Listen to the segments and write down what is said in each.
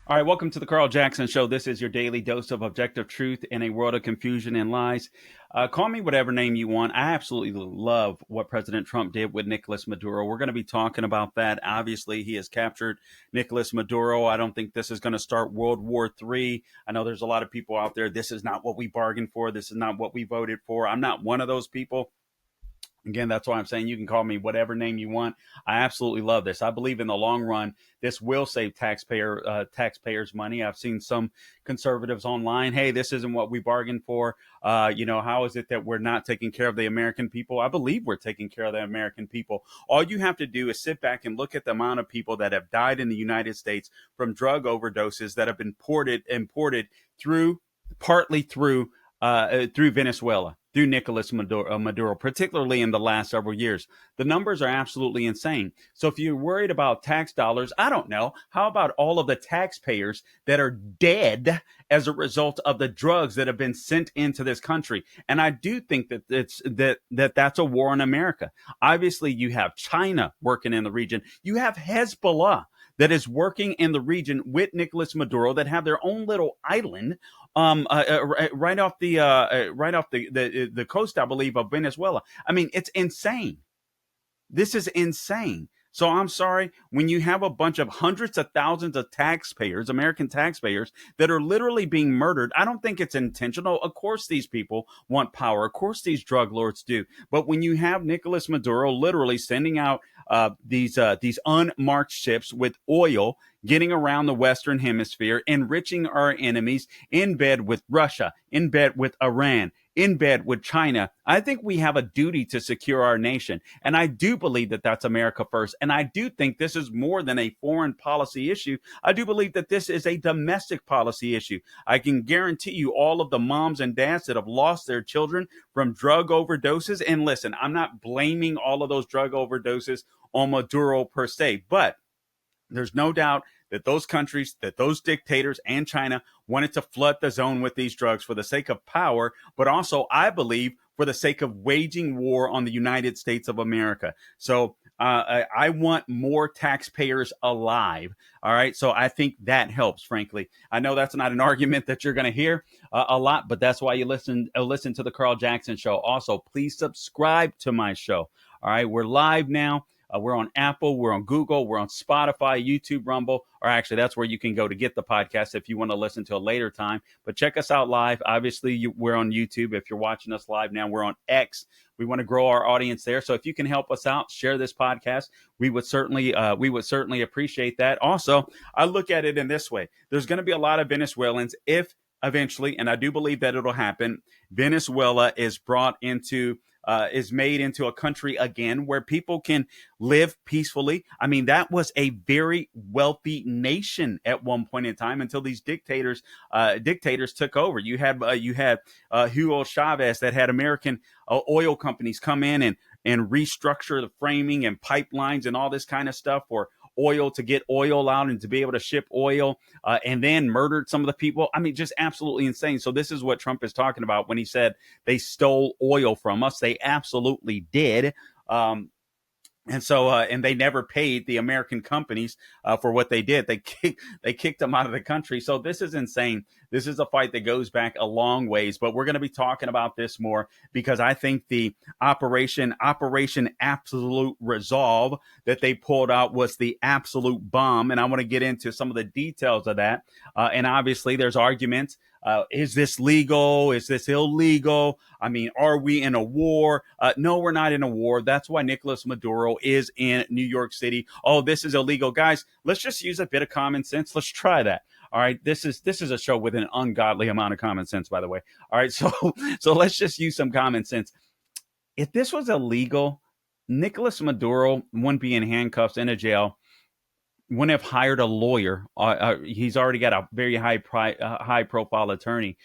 All right, welcome to the Carl Jackson Show. This is your daily dose of objective truth in a world of confusion and lies. Call me whatever name you want. I absolutely love what President Trump did with Nicolas Maduro. We're going to be talking about that. Obviously, he has captured Nicolas Maduro. I don't think this is going to start World War III. I know there's a lot of people out there. This is not what we bargained for. This is not what we voted for. I'm not one of those people. Again, that's why I'm saying you can call me whatever name you want. I absolutely love this. I believe in the long run, this will save taxpayers money. I've seen some conservatives online. Hey, this isn't what we bargained for. How is it that we're not taking care of the American people? I believe we're taking care of the American people. All you have to do is sit back and look at the amount of people that have died in the United States from drug overdoses that have been imported through partly through Venezuela, through Nicolas Maduro, particularly in the last several years. The numbers are absolutely insane. So if you're worried about tax dollars, I don't know. How about all of the taxpayers that are dead as a result of the drugs that have been sent into this country? And I do think that's a war on America. Obviously, you have China working in the region. You have Hezbollah that is working in the region with Nicolas Maduro that have their own little island right off the coast, I believe, of Venezuela. I mean, it's insane. This is insane. So I'm sorry, when you have a bunch of hundreds of thousands of taxpayers, American taxpayers, that are literally being murdered, I don't think it's intentional. Of course, these people want power. Of course, these drug lords do. But when you have Nicolas Maduro literally sending out these unmarked ships with oil, getting around the Western Hemisphere, enriching our enemies, in bed with Russia, in bed with Iran, in bed with China, I think we have a duty to secure our nation. And I do believe that that's America first. And I do think this is more than a foreign policy issue. I do believe that this is a domestic policy issue. I can guarantee you all of the moms and dads that have lost their children from drug overdoses. And listen, I'm not blaming all of those drug overdoses on Maduro per se, but there's no doubt that those countries, that those dictators and China wanted to flood the zone with these drugs for the sake of power, but also, I believe, for the sake of waging war on the United States of America. So I want more taxpayers alive. All right. So I think that helps, frankly. I know that's not an argument that you're going to hear a lot, but that's why you listen to the Carl Jackson Show. Also, please subscribe to my show. All right. We're live now. We're on Apple, we're on Google, we're on Spotify, YouTube, Rumble, or actually that's where you can go to get the podcast if you want to listen to a later time. But check us out live. Obviously, we're on YouTube. If you're watching us live now, we're on X. We want to grow our audience there. So if you can help us out, share this podcast. We would certainly appreciate that. Also, I look at it in this way. There's going to be a lot of Venezuelans if eventually, and I do believe that it'll happen, Venezuela is made into a country again where people can live peacefully. I mean, that was a very wealthy nation at one point in time until these dictators took over. You had Hugo Chavez that had American oil companies come in and restructure the framing and pipelines and all this kind of stuff for oil, to get oil out and to be able to ship oil, and then murdered some of the people. I mean, just absolutely insane. So this is what Trump is talking about when he said they stole oil from us. They absolutely did. And they never paid the American companies for what they did. They kicked them out of the country. So this is insane. This is a fight that goes back a long ways, but we're going to be talking about this more because I think the Operation Absolute Resolve that they pulled out was the absolute bomb. And I want to get into some of the details of that. And obviously there's arguments. Is this legal? Is this illegal? I mean, are we in a war? No, we're not in a war. That's why Nicolas Maduro is in New York City. Oh, this is illegal. Guys, let's just use a bit of common sense. Let's try that. All right. This is a show with an ungodly amount of common sense, by the way. All right. So let's just use some common sense. If this was illegal, Nicolas Maduro wouldn't be in handcuffs in a jail, wouldn't have hired a lawyer. He's already got a very high profile attorney.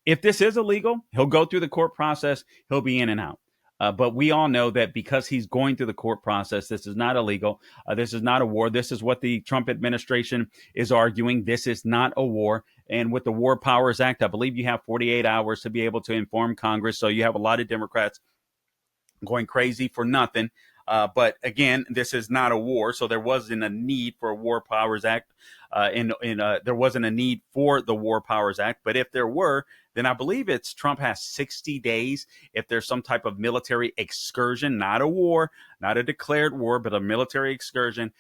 If this is illegal, he'll go through the court process. He'll be in and out. But we all know that because he's going through the court process, this is not illegal. This is not a war. This is what the Trump administration is arguing. This is not a war. And with the War Powers Act, I believe you have 48 hours to be able to inform Congress. So you have a lot of Democrats going crazy for nothing. But again, this is not a war, so there wasn't a need for a War Powers Act. There wasn't a need for the War Powers Act. But if there were, then I believe it's Trump has 60 days if there's some type of military excursion, not a war, not a declared war, but a military excursion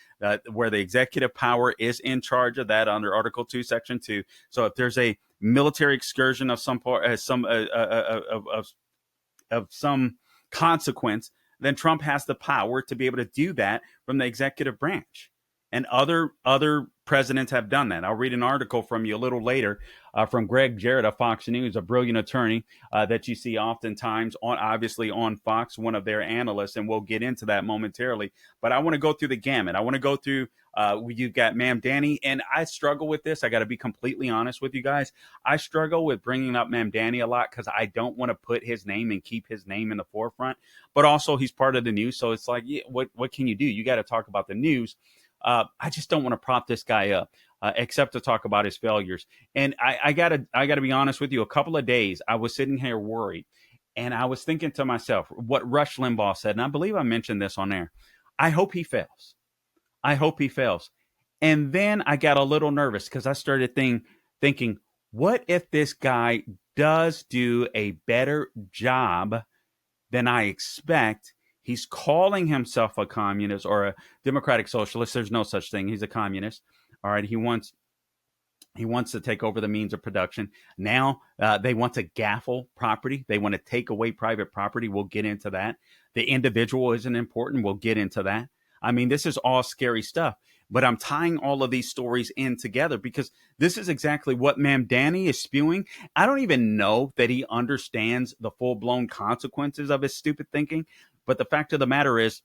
where the executive power is in charge of that under Article 2, Section 2. So if there's a military excursion of some part, of some consequence, then Trump has the power to be able to do that from the executive branch. And other presidents have done that. I'll read an article from you a little later from Greg Jarrett of Fox News, a brilliant attorney that you see oftentimes obviously on Fox, one of their analysts, and we'll get into that momentarily. But I want to go through the gamut. I want to go through, you've got Mamdani, and I struggle with this. I got to be completely honest with you guys. I struggle with bringing up Mamdani a lot because I don't want to put his name and keep his name in the forefront. But also he's part of the news, so it's like, yeah, what can you do? You got to talk about the news. I just don't want to prop this guy up, except to talk about his failures. And I gotta be honest with you. A couple of days, I was sitting here worried, and I was thinking to myself what Rush Limbaugh said, and I believe I mentioned this on air. I hope he fails. I hope he fails. And then I got a little nervous because I started thinking, what if this guy does do a better job than I expect? He's calling himself a communist or a democratic socialist. There's no such thing. He's a communist. All right. He wants to take over the means of production. Now they want to gaffle property. They want to take away private property. We'll get into that. The individual isn't important. We'll get into that. I mean, this is all scary stuff. But I'm tying all of these stories in together because this is exactly what Mamdani is spewing. I don't even know that he understands the full-blown consequences of his stupid thinking. But the fact of the matter is,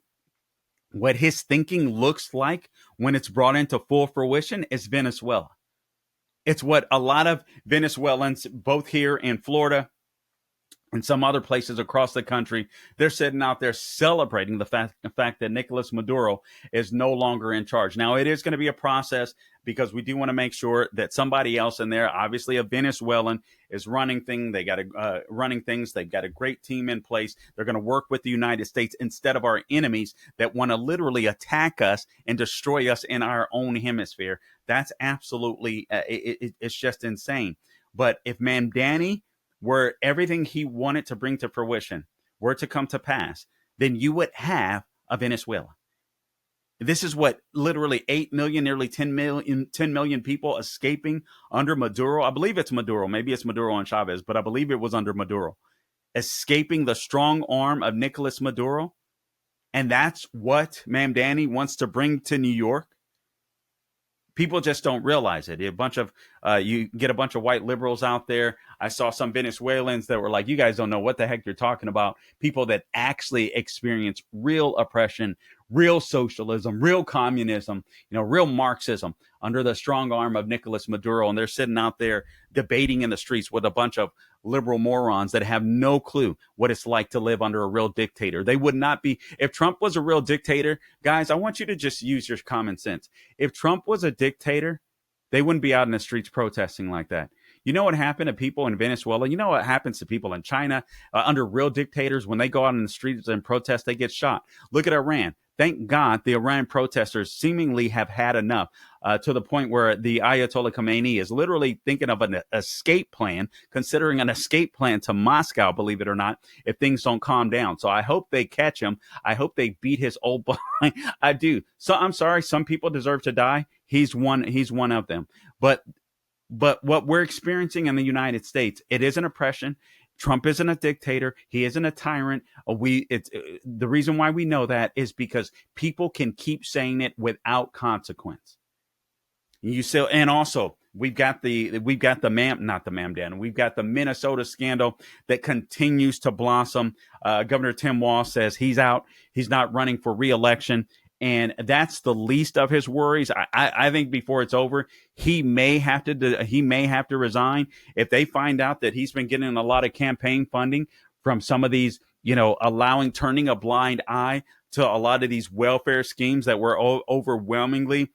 what his thinking looks like when it's brought into full fruition is Venezuela. It's what a lot of Venezuelans, both here in Florida and some other places across the country, they're sitting out there celebrating the fact that Nicolas Maduro is no longer in charge. Now, it is going to be a process because we do want to make sure that somebody else in there, obviously a Venezuelan, is running things. They got running things. They've got a great team in place. They're going to work with the United States instead of our enemies that want to literally attack us and destroy us in our own hemisphere. That's absolutely, it's just insane. But if Mamdani were everything he wanted to bring to fruition were to come to pass, then you would have a Venezuela. This is what literally 8 million, nearly 10 million people escaping under Maduro. I believe it's Maduro. Maybe it's Maduro and Chavez, but I believe it was under Maduro. Escaping the strong arm of Nicolas Maduro. And that's what Mamdani wants to bring to New York. People just don't realize it. You get a bunch of white liberals out there. I saw some Venezuelans that were like, you guys don't know what the heck you're talking about. People that actually experience real oppression, real socialism, real communism, real Marxism under the strong arm of Nicolas Maduro. And they're sitting out there debating in the streets with a bunch of liberal morons that have no clue what it's like to live under a real dictator. They would not be. If Trump was a real dictator, guys, I want you to just use your common sense. If Trump was a dictator, they wouldn't be out in the streets protesting like that. You know what happened to people in Venezuela? You know what happens to people in China under real dictators? When they go out in the streets and protest, they get shot. Look at Iran. Thank God the Iran protesters seemingly have had enough to the point where the Ayatollah Khomeini is literally thinking of an escape plan, considering an escape plan to Moscow, believe it or not, if things don't calm down. So I hope they catch him. I hope they beat his old behind. I do. So I'm sorry. Some people deserve to die. He's one of them. But what we're experiencing in the United States, it is an oppression. Trump isn't a dictator. He isn't a tyrant. The reason why we know that is because people can keep saying it without consequence. And also we've got the Minnesota scandal that continues to blossom. Governor Tim Walz says he's out. He's not running for re-election. And that's the least of his worries. I think before it's over, he may have to resign if they find out that he's been getting a lot of campaign funding from some of these, turning a blind eye to a lot of these welfare schemes that were overwhelmingly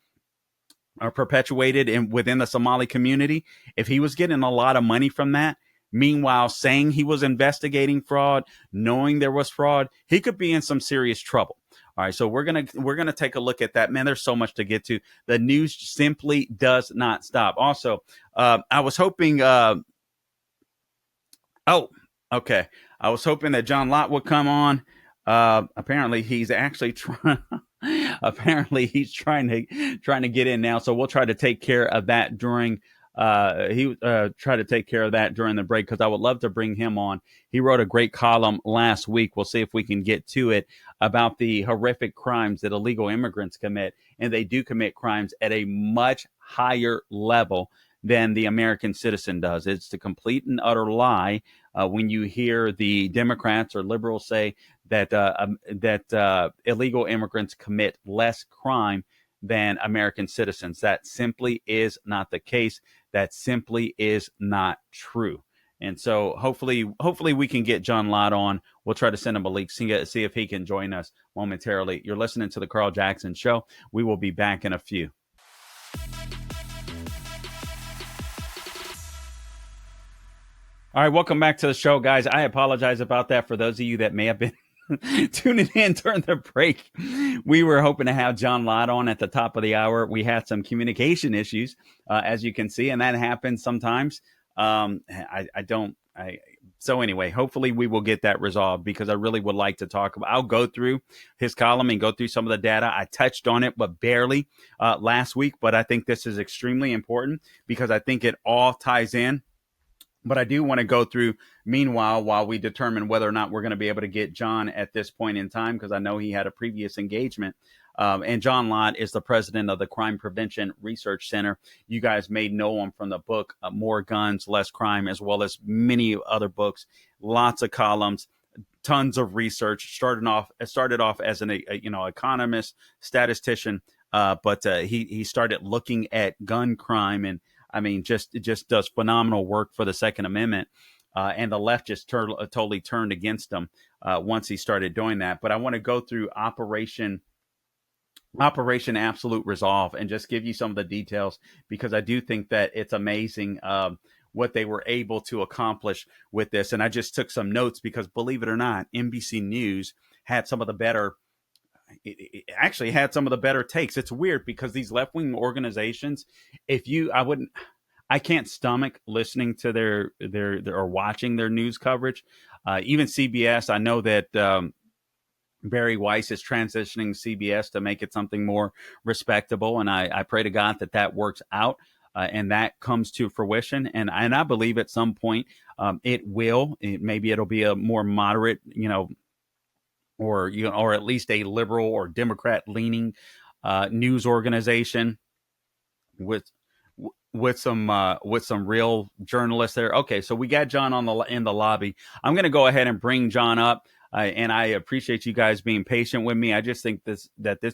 perpetuated within the Somali community. If he was getting a lot of money from that, meanwhile saying he was investigating fraud, knowing there was fraud, he could be in some serious trouble. All right, so we're gonna take a look at that. Man, there's so much to get to. The news simply does not stop. Also, I was hoping. Oh, okay. I was hoping that John Lott would come on. Apparently, he's actually trying. Apparently, he's trying to get in now. So we'll try to take care of that during. He try to take care of that during the break because I would love to bring him on. He wrote a great column last week. We'll see if we can get to it about the horrific crimes that illegal immigrants commit, and they do commit crimes at a much higher level than the American citizen does. It's the complete and utter lie when you hear the Democrats or liberals say that illegal immigrants commit less crime than American citizens. That simply is not the case. That simply is not true. And so hopefully we can get John Lott on. We'll try to send him a link, see if he can join us momentarily. You're listening to the Carl Jackson Show. We will be back in a few. All right, welcome back to the show, guys. I apologize about that for those of you that may have been tuning in during the break. We were hoping to have John Lott on at the top of the hour. We had some communication issues, as you can see, and that happens sometimes. So anyway, hopefully we will get that resolved because I really would like to talk about. I'll go through his column and go through some of the data. I touched on it, but barely last week. But I think this is extremely important because I think it all ties in. But I do want to go through, meanwhile, while we determine whether or not we're going to be able to get John at this point in time, because I know he had a previous engagement. And John Lott is the president of the Crime Prevention Research Center. You guys may know him from the book, More Guns, Less Crime, as well as many other books, lots of columns, tons of research. Started off as an economist, statistician, but he started looking at gun crime and I mean, just does phenomenal work for the Second Amendment, and the left just totally turned against him once he started doing that. But I want to go through Operation Absolute Resolve and just give you some of the details because I do think that it's amazing what they were able to accomplish with this. And I just took some notes because, believe it or not, NBC News had some of the better. It actually had some of the better takes. It's weird because these left-wing organizations, I can't stomach listening to their or watching their news coverage. Even CBS, I know that Barry Weiss is transitioning CBS to make it something more respectable, and I pray to God that works out and that comes to fruition. And I believe at some point it will. Maybe it'll be a more moderate, or at least a liberal or Democrat leaning news organization with some real journalists there. Okay, so we got John in the lobby. I'm going to go ahead and bring John up, and I appreciate you guys being patient with me. I just think this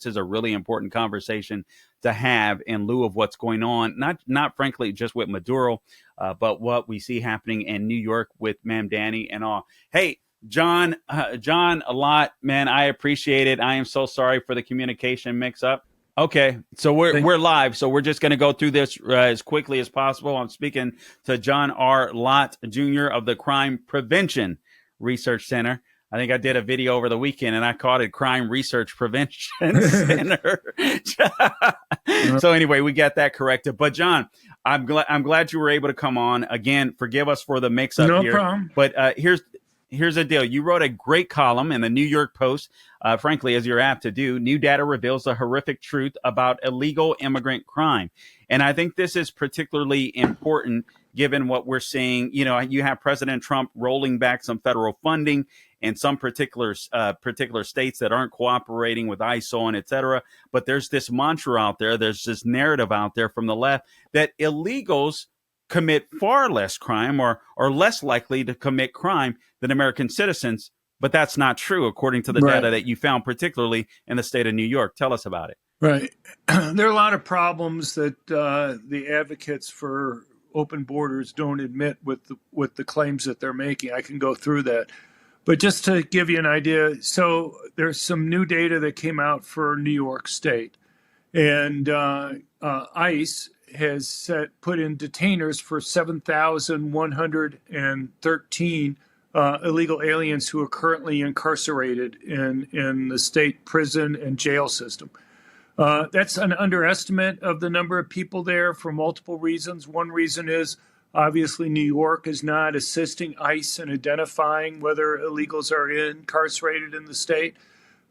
is a really important conversation to have in lieu of what's going on, not frankly just with Maduro, but what we see happening in New York with Mamdani and all. Hey. John, a lot, man. I appreciate it. I am so sorry for the communication mix-up. Okay, so we're live, so we're just going to go through this as quickly as possible. I'm speaking to John R. Lott Jr. of the Crime Prevention Research Center. I think I did a video over the weekend, and I called it Crime Research Prevention Center. So anyway, we got that corrected. But John, I'm glad you were able to come on. Again, forgive us for the mix-up here. No problem. But here's the deal. You wrote a great column in the New York Post, frankly, as you're apt to do. New data reveals the horrific truth about illegal immigrant crime. And I think this is particularly important given what we're seeing. You have President Trump rolling back some federal funding in some particular states that aren't cooperating with ISIL and et cetera. But there's this mantra out there. There's this narrative out there from the left that illegals commit far less crime or less likely to commit crime than American citizens. But that's not true, according to the data that you found, particularly in the state of New York. Tell us about it. Right. There are a lot of problems that the advocates for open borders don't admit with the claims that they're making. I can go through that. But just to give you an idea, so there's some new data that came out for New York State. And ICE has put in detainers for 7,113 illegal aliens who are currently incarcerated in the state prison and jail system. That's an underestimate of the number of people there for multiple reasons. One reason is obviously New York is not assisting ICE in identifying whether illegals are incarcerated in the state.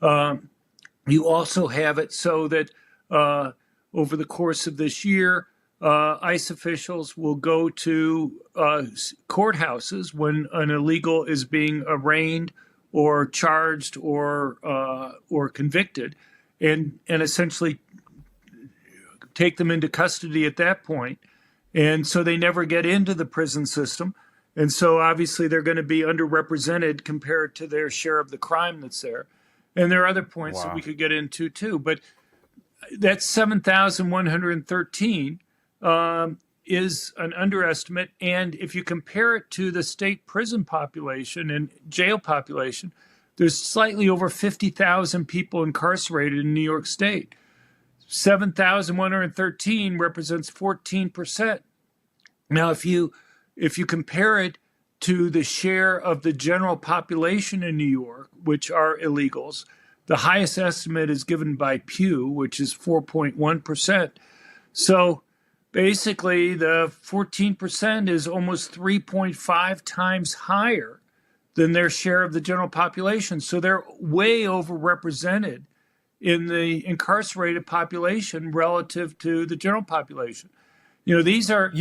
You also have it so that over the course of this year, ICE officials will go to courthouses when an illegal is being arraigned or charged or convicted, and essentially take them into custody at that point. And so they never get into the prison system. And so obviously they're going to be underrepresented compared to their share of the crime that's there. And there are other points that we could get into too. But that 7,113 is an underestimate. And if you compare it to the state prison population and jail population, there's slightly over 50,000 people incarcerated in New York State. 7,113 represents 14%. Now, if you compare it to the share of the general population in New York, which are illegals, the highest estimate is given by Pew, which is 4.1%. So basically, the 14% is almost 3.5 times higher than their share of the general population. So they're way overrepresented in the incarcerated population relative to the general population. These are...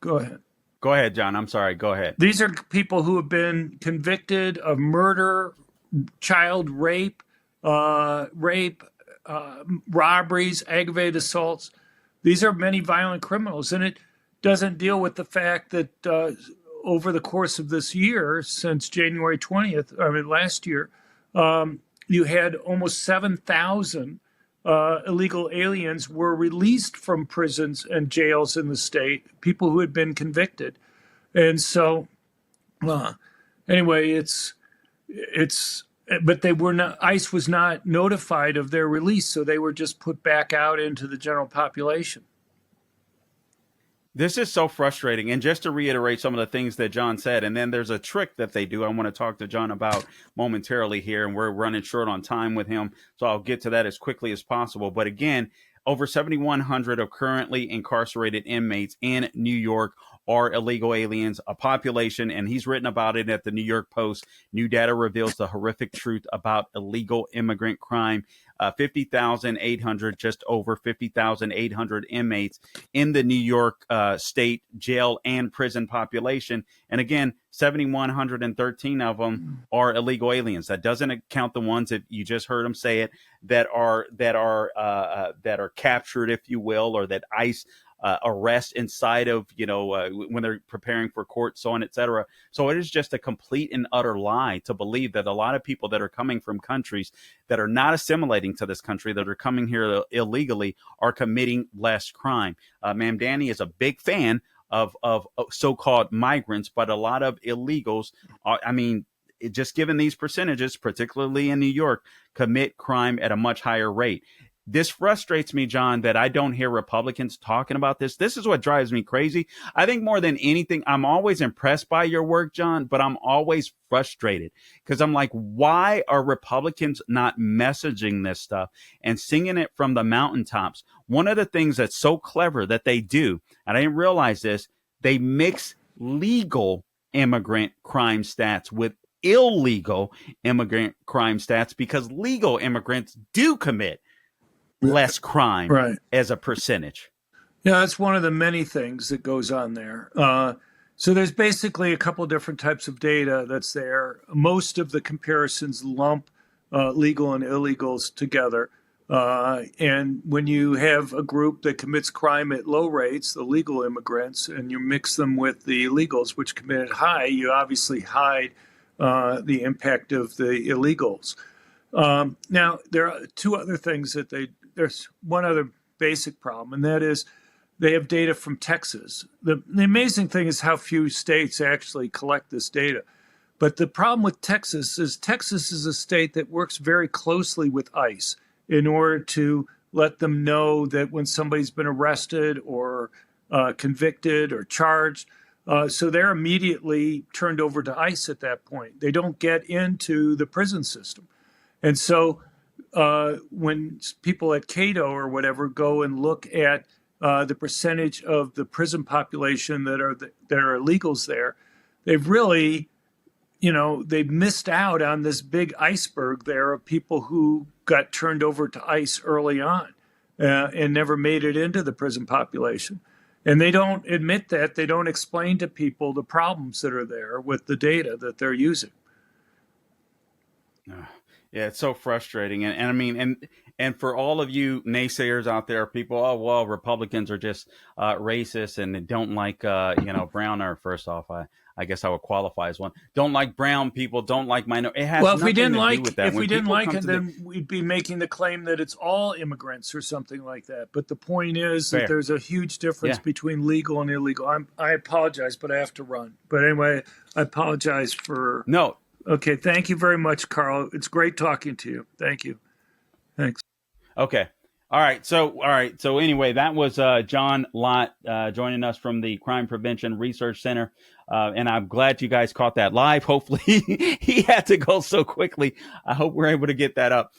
Go ahead. Go ahead, John. I'm sorry. Go ahead. These are people who have been convicted of murder, child rape, robberies, aggravated assaults. These are many violent criminals. And it doesn't deal with the fact that over the course of this year, since January 20th, last year, you had almost 7,000 illegal aliens were released from prisons and jails in the state, people who had been convicted. And so, anyway, but they were not, ICE was not notified of their release, so they were just put back out into the general population. This is so frustrating. And just to reiterate some of the things that John said, and then there's a trick that they do I want to talk to John about momentarily here, and we're running short on time with him, so I'll get to that as quickly as possible. But again, over 7,100 of currently incarcerated inmates in New York are illegal aliens, a population, and he's written about it at the New York Post. New data reveals the horrific truth about illegal immigrant crime. 50,800, just over 50,800 inmates in the New York state jail and prison population. And again, 7,113 of them are illegal aliens. That doesn't count the ones that you just heard him say it, that are captured, if you will, or that ICE arrest inside of, when they're preparing for court, so on, et cetera. So it is just a complete and utter lie to believe that a lot of people that are coming from countries that are not assimilating to this country, that are coming here illegally, are committing less crime. Mamdani is a big fan of so-called migrants, but a lot of illegals, just given these percentages, particularly in New York, commit crime at a much higher rate. This frustrates me, John, that I don't hear Republicans talking about this. This is what drives me crazy. I think more than anything, I'm always impressed by your work, John, but I'm always frustrated because I'm like, why are Republicans not messaging this stuff and singing it from the mountaintops? One of the things that's so clever that they do, and I didn't realize this, they mix legal immigrant crime stats with illegal immigrant crime stats because legal immigrants do commit less crime as a percentage. Yeah, that's one of the many things that goes on there. So there's basically a couple different types of data that's there. Most of the comparisons lump legal and illegals together. And when you have a group that commits crime at low rates, the legal immigrants, and you mix them with the illegals, which commit at high, you obviously hide the impact of the illegals. Now, there are two other things there's one other basic problem, and that is they have data from Texas. The amazing thing is how few states actually collect this data. But the problem with Texas is a state that works very closely with ICE in order to let them know that when somebody's been arrested or convicted or charged, So they're immediately turned over to ICE at that point. They don't get into the prison system. And so when people at Cato or whatever go and look at the percentage of the prison population that are illegals there, they've really, they've missed out on this big iceberg there of people who got turned over to ICE early on and never made it into the prison population. And they don't admit that. They don't explain to people the problems that are there with the data that they're using. Yeah, it's so frustrating, and I mean, and for all of you naysayers out there, people, oh well, Republicans are just racist and they don't like brown. Or first off, I guess I would qualify as one. Don't like brown people. Don't like minority. It has well, if we nothing didn't to like do with that. if When we didn't people like come it, to then we'd be making the claim that it's all immigrants or something like that. But the point is that fair, there's a huge difference yeah, between legal and illegal. I apologize, but I have to run. But anyway, I apologize for. no, Okay, thank you very much, Carl. It's great talking to you. Thank you. Thanks. okay. All right. So anyway, that was John Lott joining us from the Crime Prevention Research Center. And I'm glad you guys caught that live. Hopefully he had to go so quickly. I hope we're able to get that up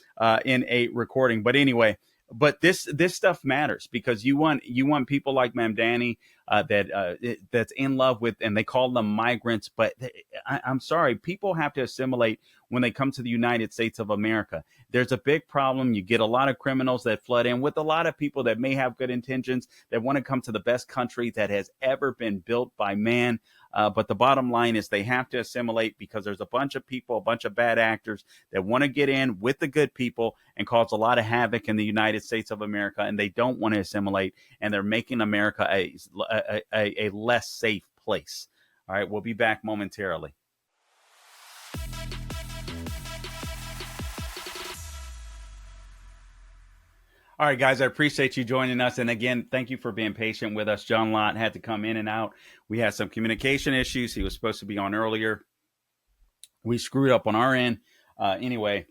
in a recording. But anyway, but this stuff matters because you want people like Mamdani that's in love with, and they call them migrants. But I'm sorry, people have to assimilate when they come to the United States of America. There's a big problem. You get a lot of criminals that flood in with a lot of people that may have good intentions that want to come to the best country that has ever been built by man. But the bottom line is they have to assimilate because there's a bunch of people, a bunch of bad actors that want to get in with the good people and cause a lot of havoc in the United States of America. And they don't want to assimilate. And they're making America a less safe place. All right, we'll be back momentarily. All right, guys, I appreciate you joining us. And again, thank you for being patient with us. John Lott had to come in and out. We had some communication issues. He was supposed to be on earlier. We screwed up on our end. Anyway,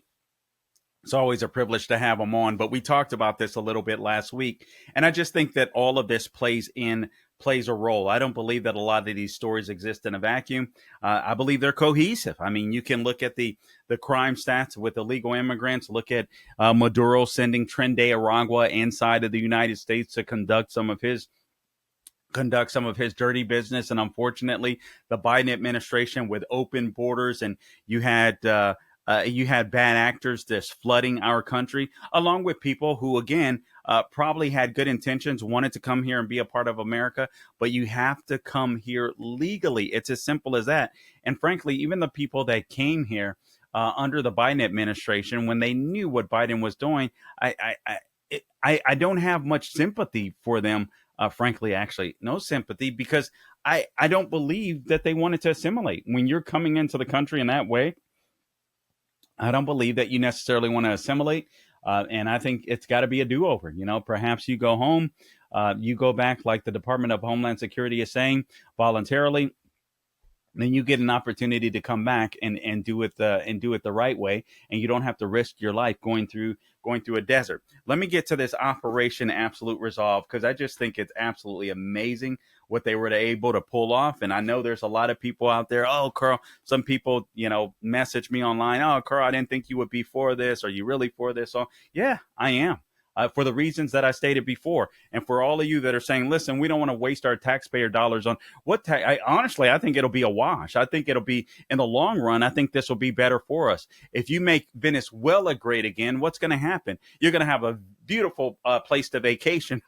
it's always a privilege to have him on. But we talked about this a little bit last week. And I just think that all of this plays a role. I don't believe that a lot of these stories exist in a vacuum. I believe they're cohesive. I mean, you can look at the crime stats with illegal immigrants. Look at Maduro sending Tren de Aragua inside of the United States to conduct some of his dirty business. And unfortunately, the Biden administration with open borders, and you had bad actors just flooding our country, along with people who, again, probably had good intentions, wanted to come here and be a part of America, but you have to come here legally. It's as simple as that. And frankly, even the people that came here under the Biden administration, when they knew what Biden was doing, I don't have much sympathy for them. Frankly, actually, no sympathy, because I don't believe that they wanted to assimilate. When you're coming into the country in that way, I don't believe that you necessarily want to assimilate. And I think it's got to be a do-over. Perhaps you go home, you go back like the Department of Homeland Security is saying voluntarily. Then you get an opportunity to come back and do it the right way, and you don't have to risk your life going through a desert. Let me get to this Operation Absolute Resolve, because I just think it's absolutely amazing what they were able to pull off. And I know there's a lot of people out there. Oh, Carl, some people, message me online. Oh, Carl, I didn't think you would be for this. Are you really for this? So yeah, I am. For the reasons that I stated before. And for all of you that are saying, listen, we don't want to waste our taxpayer dollars on honestly, I think it'll be a wash. I think it'll be, in the long run, I think this will be better for us. If you make Venezuela great again, what's going to happen? You're going to have a beautiful place to vacation.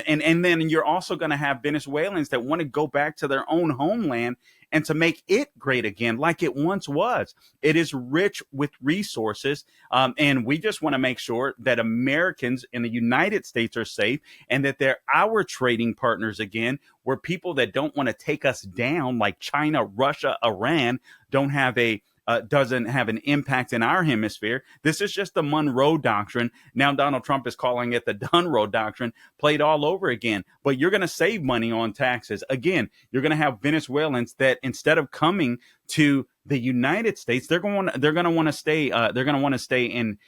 and then you're also going to have Venezuelans that want to go back to their own homeland and to make it great again like it once was. It is rich with resources, and we just want to make sure that Americans in the United States are safe and that they're our trading partners again, where people that don't want to take us down like China, Russia, Iran doesn't have an impact in our hemisphere. This is just the Monroe Doctrine. Now Donald Trump is calling it the Dunroe Doctrine, played all over again. But you're going to save money on taxes. Again, you're going to have Venezuelans that instead of coming to the United States, they're going to want to stay in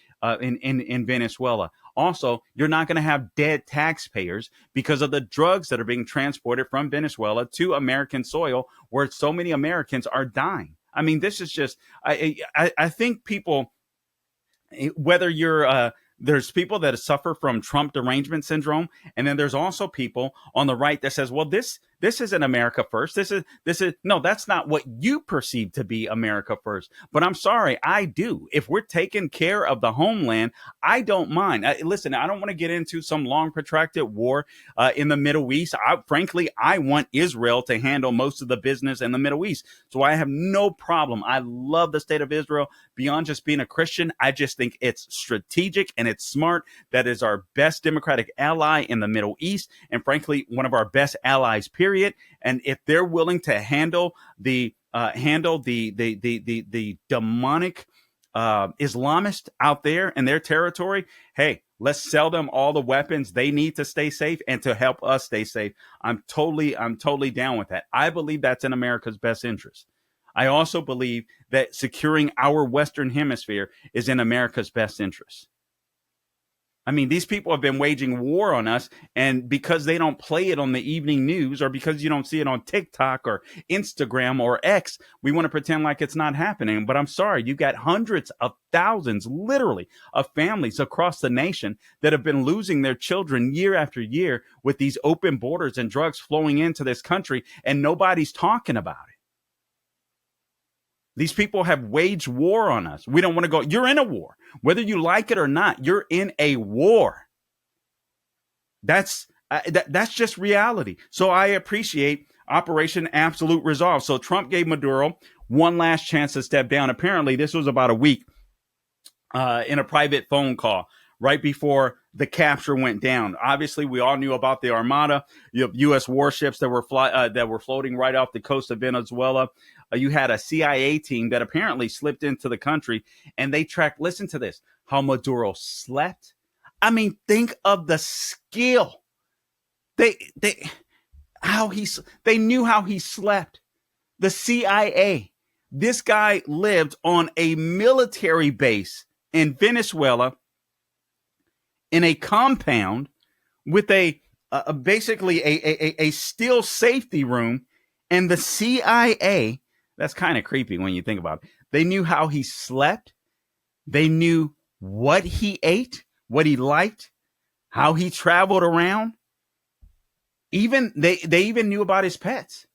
in Venezuela. Also, you're not going to have dead taxpayers because of the drugs that are being transported from Venezuela to American soil, where so many Americans are dying. I mean, this is just, I think people, whether you're there's people that suffer from Trump derangement syndrome, and then there's also people on the right that says, well, this isn't America first. This is no, that's not what you perceive to be America first. But I'm sorry, I do. If we're taking care of the homeland, I don't mind. Listen, I don't want to get into some long protracted war in the Middle East. Frankly, I want Israel to handle most of the business in the Middle East. So I have no problem. I love the state of Israel beyond just being a Christian. I just think it's strategic and it's smart. That is our best democratic ally in the Middle East, and frankly, one of our best allies, period. And if they're willing to handle the demonic Islamists out there in their territory, hey, let's sell them all the weapons they need to stay safe and to help us stay safe. I'm totally down with that. I believe that's in America's best interest. I also believe that securing our Western Hemisphere is in America's best interest. I mean, these people have been waging war on us, and because they don't play it on the evening news, or because you don't see it on TikTok or Instagram or X, we want to pretend like it's not happening. But I'm sorry, you got hundreds of thousands, literally, of families across the nation that have been losing their children year after year with these open borders and drugs flowing into this country, and nobody's talking about it. These people have waged war on us. We don't want to go. You're in a war. Whether you like it or not, you're in a war. That's just reality. So I appreciate Operation Absolute Resolve. So Trump gave Maduro one last chance to step down. Apparently, this was about a week in a private phone call right before the capture went down. Obviously, we all knew about the Armada, U.S. warships that were floating right off the coast of Venezuela. You had a CIA team that apparently slipped into the country, and they tracked, listen to this, how Maduro slept. I mean, think of the skill. They knew how he slept. The CIA. This guy lived on a military base in Venezuela in a compound with basically a steel safety room, and the CIA, that's kind of creepy when you think about it. They knew how he slept. They knew what he ate, what he liked, how he traveled around. Even they even knew about his pets,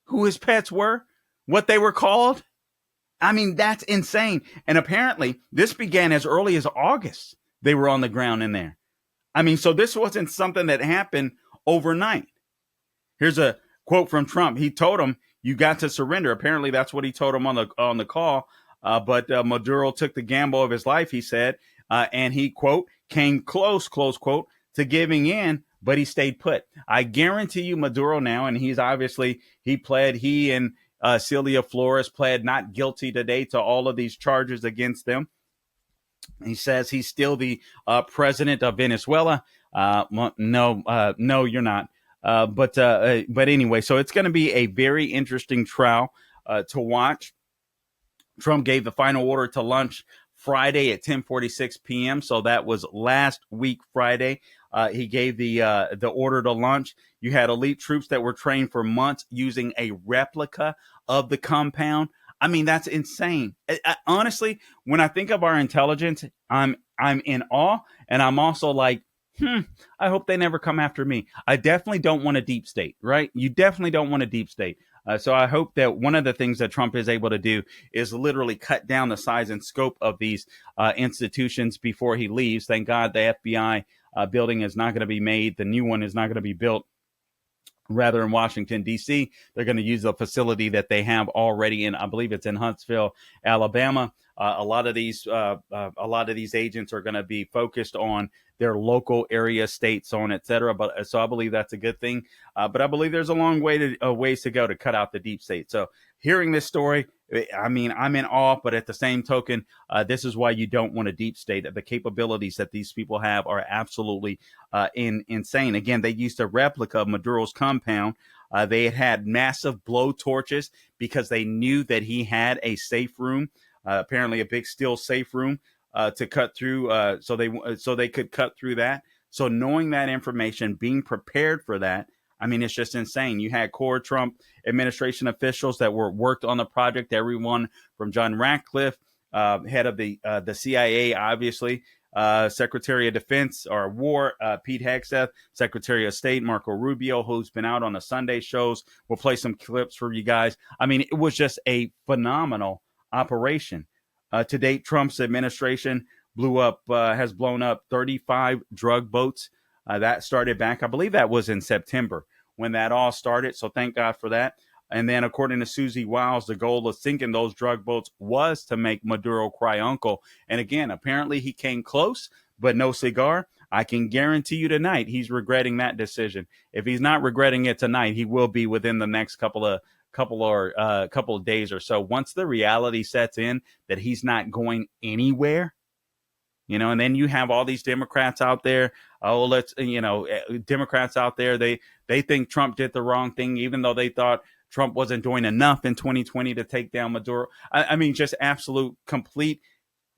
who his pets were, what they were called. I mean, that's insane. And apparently this began as early as August. They were on the ground in there. I mean, so this wasn't something that happened overnight. Here's a quote from Trump. He told him, you got to surrender. Apparently that's what he told him on the call. But Maduro took the gamble of his life, he said, and he, quote, came close quote, to giving in, but he stayed put. I guarantee you Maduro now, and he and Celia Flores pled not guilty today to all of these charges against them. He says he's still the president of Venezuela. No, you're not. But anyway, so it's going to be a very interesting trial to watch. Trump gave the final order to lunch Friday at 10:46 p.m. So that was last week Friday. He gave the order to lunch. You had elite troops that were trained for months using a replica of the compound. I mean, that's insane. Honestly, when I think of our intelligence, I'm in awe, and I'm also like, I hope they never come after me. I definitely don't want a deep state, right? You definitely don't want a deep state. So I hope that one of the things that Trump is able to do is literally cut down the size and scope of these institutions before he leaves. Thank God the FBI building is not going to be made. The new one is not going to be built. Rather in Washington, D.C., they're going to use the facility that they have already in, I believe it's in Huntsville, Alabama. A lot of these agents are going to be focused on their local area, state, so on, et cetera. But so I believe that's a good thing. But I believe there's a long ways to go to cut out the deep state. So hearing this story, I mean, I'm in awe, but at the same token, this is why you don't want a deep state. The capabilities that these people have are absolutely insane. Again, they used a replica of Maduro's compound. They had massive blow torches because they knew that he had a safe room, apparently a big steel safe room to cut through, so they could cut through that. So knowing that information, being prepared for that, I mean, it's just insane. You had core Trump administration officials that were worked on the project. Everyone from John Ratcliffe, head of the CIA, obviously, Secretary of Defense or War, Pete Hegseth, Secretary of State Marco Rubio, who's been out on the Sunday shows. We'll play some clips for you guys. I mean, it was just a phenomenal operation. To date, Trump's administration has blown up 35 drug boats. That started back, I believe that was in September when that all started. So thank God for that. And then, according to Susie Wiles, the goal of sinking those drug boats was to make Maduro cry uncle. And again, apparently he came close, but no cigar. I can guarantee you tonight he's regretting that decision. If he's not regretting it tonight, he will be within the next couple of days or so. Once the reality sets in that he's not going anywhere, and then you have all these Democrats out there. Democrats out there, they think Trump did the wrong thing, even though they thought Trump wasn't doing enough in 2020 to take down Maduro. I mean, just absolute, complete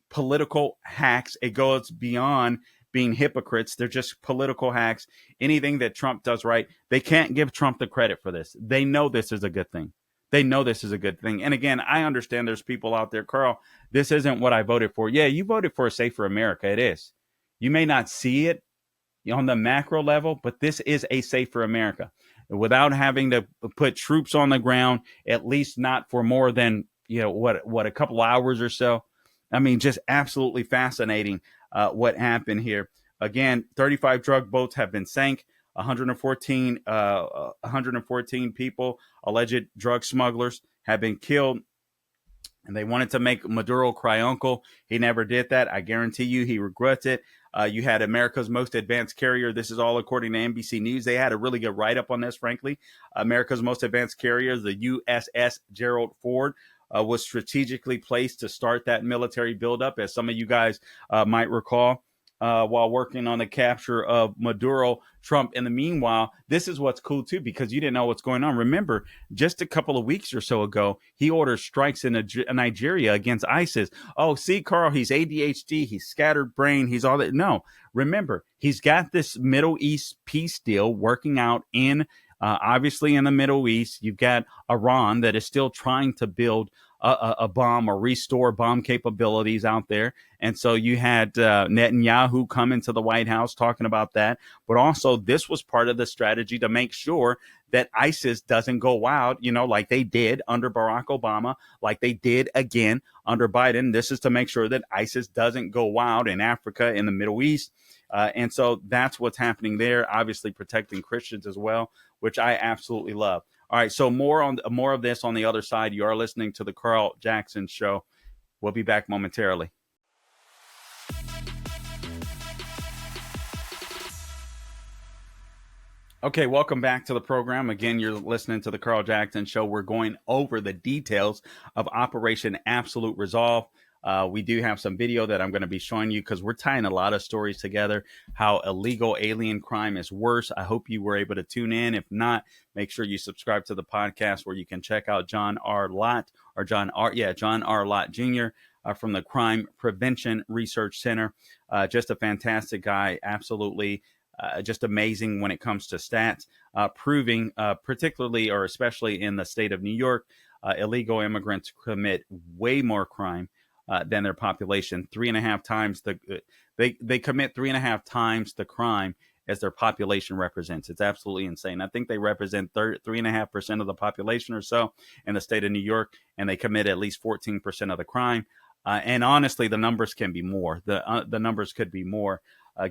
political hacks. It goes beyond being hypocrites. They're just political hacks. Anything that Trump does right, they can't give Trump the credit for this. They know this is a good thing. And again, I understand there's people out there, Carl, this isn't what I voted for. Yeah, you voted for a safer America. It is. You may not see it on the macro level, but this is a safer America. Without having to put troops on the ground, at least not for more than, a couple hours or so. I mean, just absolutely fascinating what happened here. Again, 35 drug boats have been sank. 114 people, alleged drug smugglers, have been killed. And they wanted to make Maduro cry uncle. He never did that. I guarantee you he regrets it. You had America's most advanced carrier. This is all according to NBC News. They had a really good write-up on this, frankly. America's most advanced carrier, the USS Gerald Ford, was strategically placed to start that military buildup, as some of you guys might recall. While working on the capture of Maduro, Trump. In the meanwhile, this is what's cool too, because you didn't know what's going on. Remember, just a couple of weeks or so ago, he ordered strikes in Nigeria against ISIS. Oh, see, Carl, he's ADHD, he's scattered brain, he's all that. No, remember, he's got this Middle East peace deal working out in, obviously in the Middle East. You've got Iran that is still trying to build a bomb or restore bomb capabilities out there. And so you had Netanyahu come into the White House talking about that. But also this was part of the strategy to make sure that ISIS doesn't go wild, like they did under Barack Obama, like they did again under Biden. This is to make sure that ISIS doesn't go wild in Africa, in the Middle East. And so that's what's happening there, obviously protecting Christians as well, which I absolutely love. All right, so more of this on the other side. You are listening to the Carl Jackson Show. We'll be back momentarily. Okay, welcome back to the program. Again, you're listening to the Carl Jackson Show. We're going over the details of Operation Absolute Resolve. We do have some video that I'm going to be showing you because we're tying a lot of stories together, how illegal alien crime is worse. I hope you were able to tune in. If not, make sure you subscribe to the podcast where you can check out John R. Lott Jr. From the Crime Prevention Research Center. Just a fantastic guy. Absolutely. Just amazing when it comes to stats, proving particularly or especially in the state of New York, illegal immigrants commit way more crime than their population. 3.5 times they commit 3.5 times the crime as their population represents. It's absolutely insane. I think they represent 3.5% of the population or so in the state of New York, and they commit at least 14% of the crime. And honestly, the numbers can be more. The numbers could be more.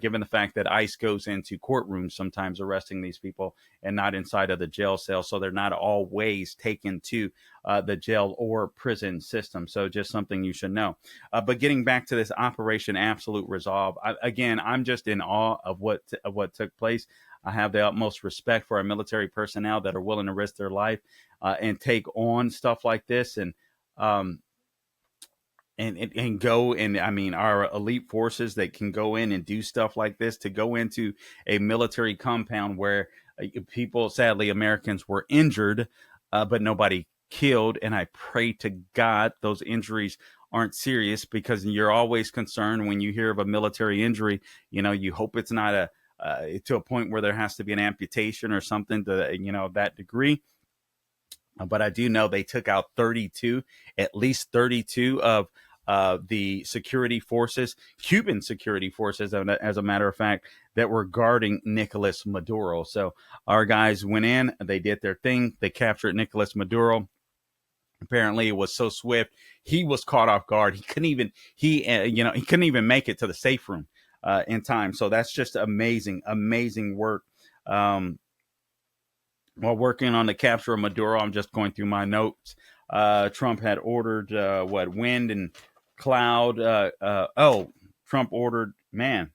Given the fact that ICE goes into courtrooms sometimes arresting these people and not inside of the jail cell. So they're not always taken to the jail or prison system. So just something you should know. But getting back to this Operation Absolute Resolve, I'm just in awe of what took place. I have the utmost respect for our military personnel that are willing to risk their life and take on stuff like this. And go and I mean our elite forces that can go in and do stuff like this, to go into a military compound where people, sadly Americans, were injured, but nobody killed. And I pray to God those injuries aren't serious, because you're always concerned when you hear of a military injury. You hope it's not to a point where there has to be an amputation or something to that degree. But I do know they took out at least 32 of the security forces, Cuban security forces, as a matter of fact, that were guarding Nicolas Maduro. So our guys went in, they did their thing, they captured Nicolas Maduro. Apparently, it was so swift, he was caught off guard. He couldn't even make it to the safe room in time. So that's just amazing work. While working on the capture of Maduro, I'm just going through my notes. Trump had ordered wind and cloud. Trump ordered, man.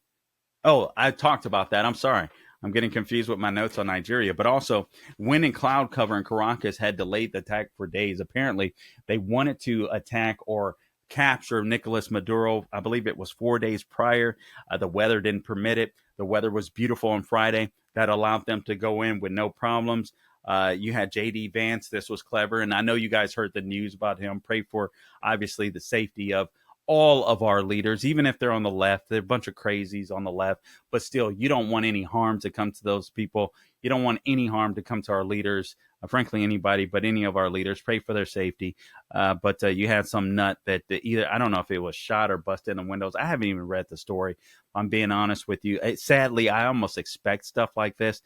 Oh, I talked about that. I'm sorry. I'm getting confused with my notes on Nigeria. But also, wind and cloud cover in Caracas had delayed the attack for days. Apparently, they wanted to attack or capture Nicolas Maduro. I believe it was 4 days prior. The weather didn't permit it. The weather was beautiful on Friday. That allowed them to go in with no problems. You had J.D. Vance. This was clever. And I know you guys heard the news about him. Pray for, obviously, the safety of all of our leaders, even if they're on the left. They're a bunch of crazies on the left. But still, you don't want any harm to come to those people. You don't want any harm to come to our leaders. Frankly, anybody, but any of our leaders. Pray for their safety. But you had some nut that either, I don't know if it was shot or busted in the windows. I haven't even read the story. I'm being honest with you. Sadly, I almost expect stuff like this.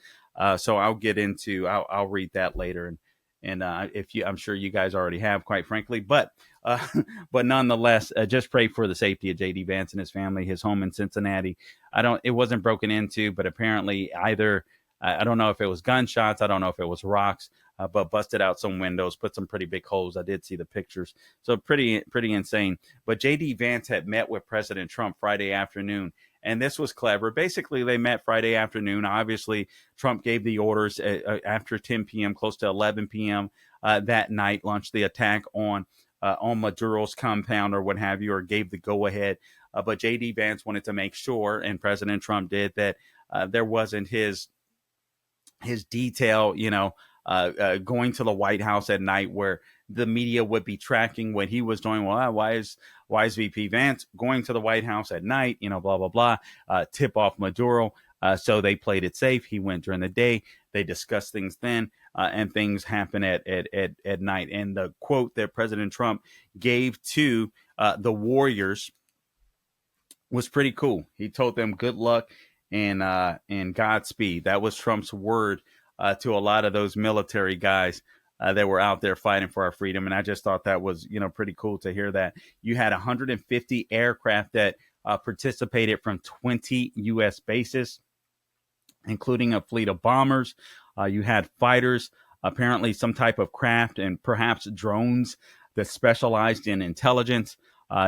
So I'll read that later. And I'm sure you guys already have, quite frankly. But nonetheless, just pray for the safety of J.D. Vance and his family, his home in Cincinnati. It wasn't broken into, but apparently either, I don't know if it was gunshots. I don't know if it was rocks, but busted out some windows, put some pretty big holes. I did see the pictures. So pretty insane. But J.D. Vance had met with President Trump Friday afternoon. And this was clever. Basically, they met Friday afternoon. Obviously, Trump gave the orders after 10 p.m., close to 11 p.m. That night, launched the attack on Maduro's compound or what have you, or gave the go-ahead. But J.D. Vance wanted to make sure, and President Trump did, that there wasn't his detail, going to the White House at night where the media would be tracking what he was doing. Well, why is VP Vance going to the White House at night? Blah, blah, blah. Tip off Maduro. So they played it safe. He went during the day. They discussed things then, and things happen at night. And the quote that President Trump gave to the warriors was pretty cool. He told them good luck and Godspeed. That was Trump's word to a lot of those military guys that were out there fighting for our freedom. And I just thought that was, pretty cool to hear that. You had 150 aircraft that participated from 20 U.S. bases, including a fleet of bombers. You had fighters, apparently some type of craft, and perhaps drones that specialized in intelligence.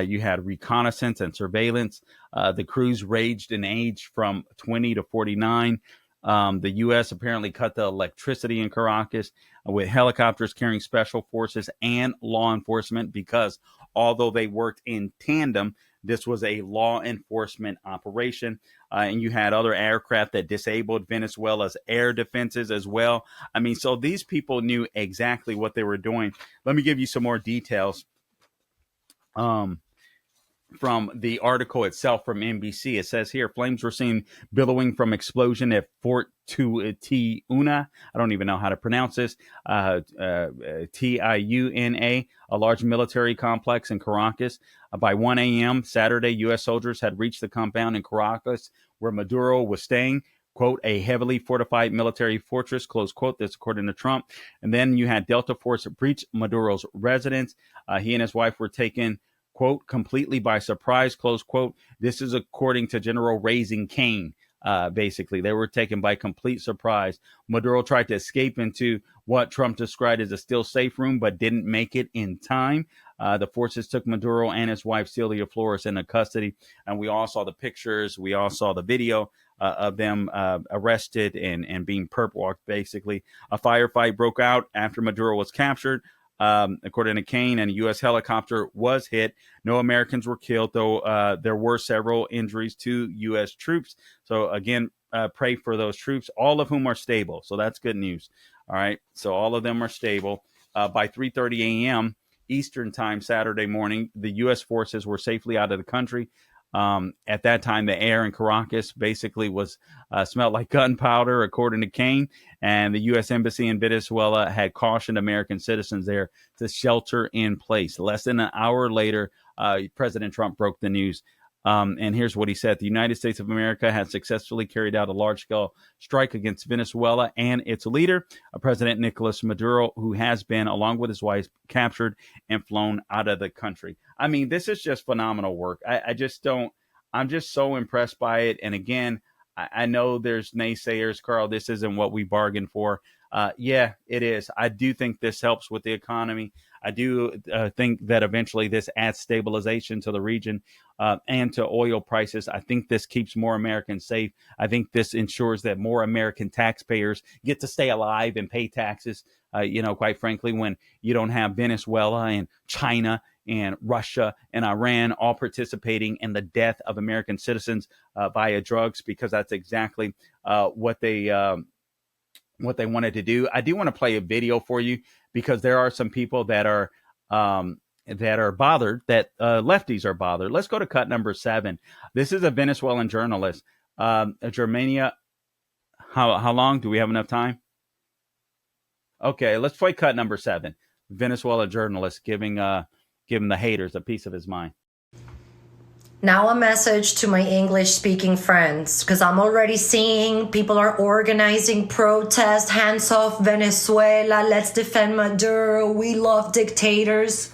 You had reconnaissance and surveillance. The crews ranged in age from 20 to 49. The U.S. apparently cut the electricity in Caracas with helicopters carrying special forces and law enforcement, because although they worked in tandem, this was a law enforcement operation. And you had other aircraft that disabled Venezuela's air defenses as well. I mean, so these people knew exactly what they were doing. Let me give you some more details. From the article itself from NBC. It says here, flames were seen billowing from explosion at Fort Tiuna. I don't even know how to pronounce this. Tiuna, a large military complex in Caracas. By 1 a.m. Saturday, U.S. soldiers had reached the compound in Caracas where Maduro was staying. Quote, a heavily fortified military fortress, close quote. That's according to Trump. And then you had Delta Force breach Maduro's residence. He and his wife were taken, quote, completely by surprise, close quote. This is according to General Raising Cane. Basically, they were taken by complete surprise. Maduro tried to escape into what Trump described as a still safe room, but didn't make it in time. The forces took Maduro and his wife, Celia Flores, into custody. And we all saw the pictures. We all saw the video of them arrested and being perp walked, basically. A firefight broke out after Maduro was captured. According to Kane, and a U.S. helicopter was hit. No Americans were killed, though there were several injuries to U.S. troops. So again, pray for those troops, all of whom are stable. So that's good news. All right. So all of them are stable. By 3:30 a.m., Eastern time Saturday morning. The U.S. forces were safely out of the country. At that time, the air in Caracas basically was smelled like gunpowder, according to Kane. And the U.S. Embassy in Venezuela had cautioned American citizens there to shelter in place. Less than an hour later, President Trump broke the news. And here's what he said. The United States of America has successfully carried out a large-scale strike against Venezuela and its leader, President Nicolas Maduro, who has been, along with his wife, captured and flown out of the country. I mean, this is just phenomenal work. I'm just so impressed by it. And again, I know there's naysayers, Carl, this isn't what we bargained for. Yeah, it is. I do think this helps with the economy. I do think that eventually this adds stabilization to the region and to oil prices. I think this keeps more Americans safe. I think this ensures that more American taxpayers get to stay alive and pay taxes. Quite frankly, when you don't have Venezuela and China and Russia and Iran all participating in the death of American citizens via drugs, because that's exactly what they wanted to do. I do want to play a video for you because there are some people that are bothered, that lefties are bothered. Let's go to cut number 7. This is a Venezuelan journalist. Germania, how long? Do we have enough time? Okay, let's play cut number 7. Venezuela journalist giving the haters a piece of his mind. Now a message to my English-speaking friends, because I'm already seeing people are organizing protests, hands off Venezuela, let's defend Maduro, we love dictators.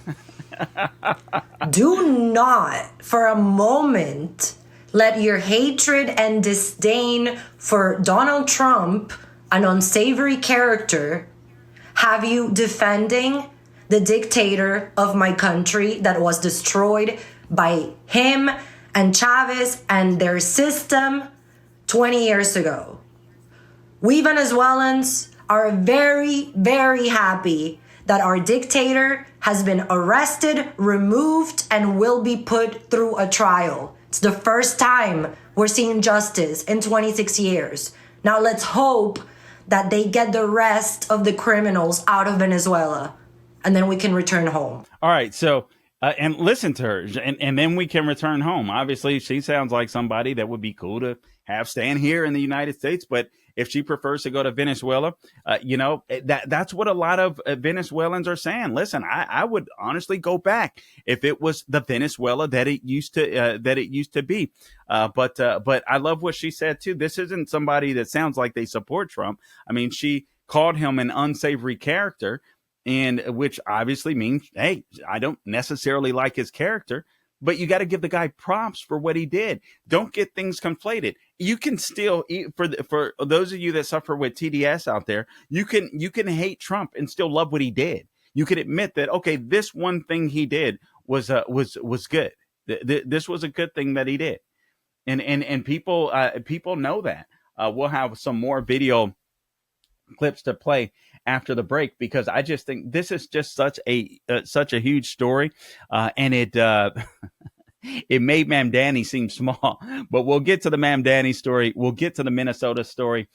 Do not, for a moment, let your hatred and disdain for Donald Trump, an unsavory character, have you defending the dictator of my country that was destroyed by him and Chavez and their system 20 years ago. We Venezuelans are very, very happy that our dictator has been arrested, removed, and will be put through a trial. It's the first time we're seeing justice in 26 years. Now let's hope that they get the rest of the criminals out of Venezuela, and then we can return home. All right, so and listen to her, and then we can return home. Obviously, she sounds like somebody that would be cool to have stand here in the United States, but if she prefers to go to Venezuela, that's what a lot of Venezuelans are saying. Listen, I would honestly go back if it was the Venezuela that it used to be. But I love what she said too. This isn't somebody that sounds like they support Trump. I mean, she called him an unsavory character, and which obviously means, hey, I don't necessarily like his character, but you got to give the guy props for what he did. Don't get things conflated. You can still, for those of you that suffer with TDS out there, you can hate Trump and still love what he did. You can admit that, okay, this one thing he did was good. This was a good thing that he did, and people know that. We'll have some more video clips to play after the break, because I just think this is just such a huge story, and it made Mamdani seem small. But we'll get to the Mamdani story. We'll get to the Minnesota story.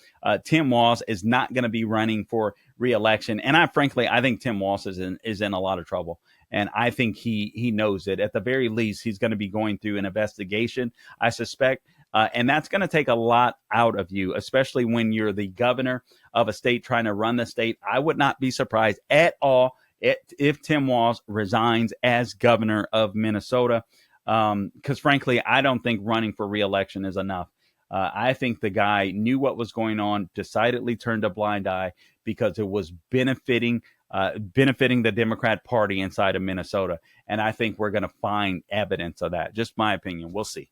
Tim Walz is not going to be running for re-election, and I think Tim Walz is in a lot of trouble, and I think he knows it. At the very least, he's going to be going through an investigation, I suspect. And that's going to take a lot out of you, especially when you're the governor of a state trying to run the state. I would not be surprised at all if Tim Walz resigns as governor of Minnesota, because frankly, I don't think running for re-election is enough. I think the guy knew what was going on, decidedly turned a blind eye because it was benefiting the Democrat Party inside of Minnesota. And I think we're going to find evidence of that. Just my opinion. We'll see.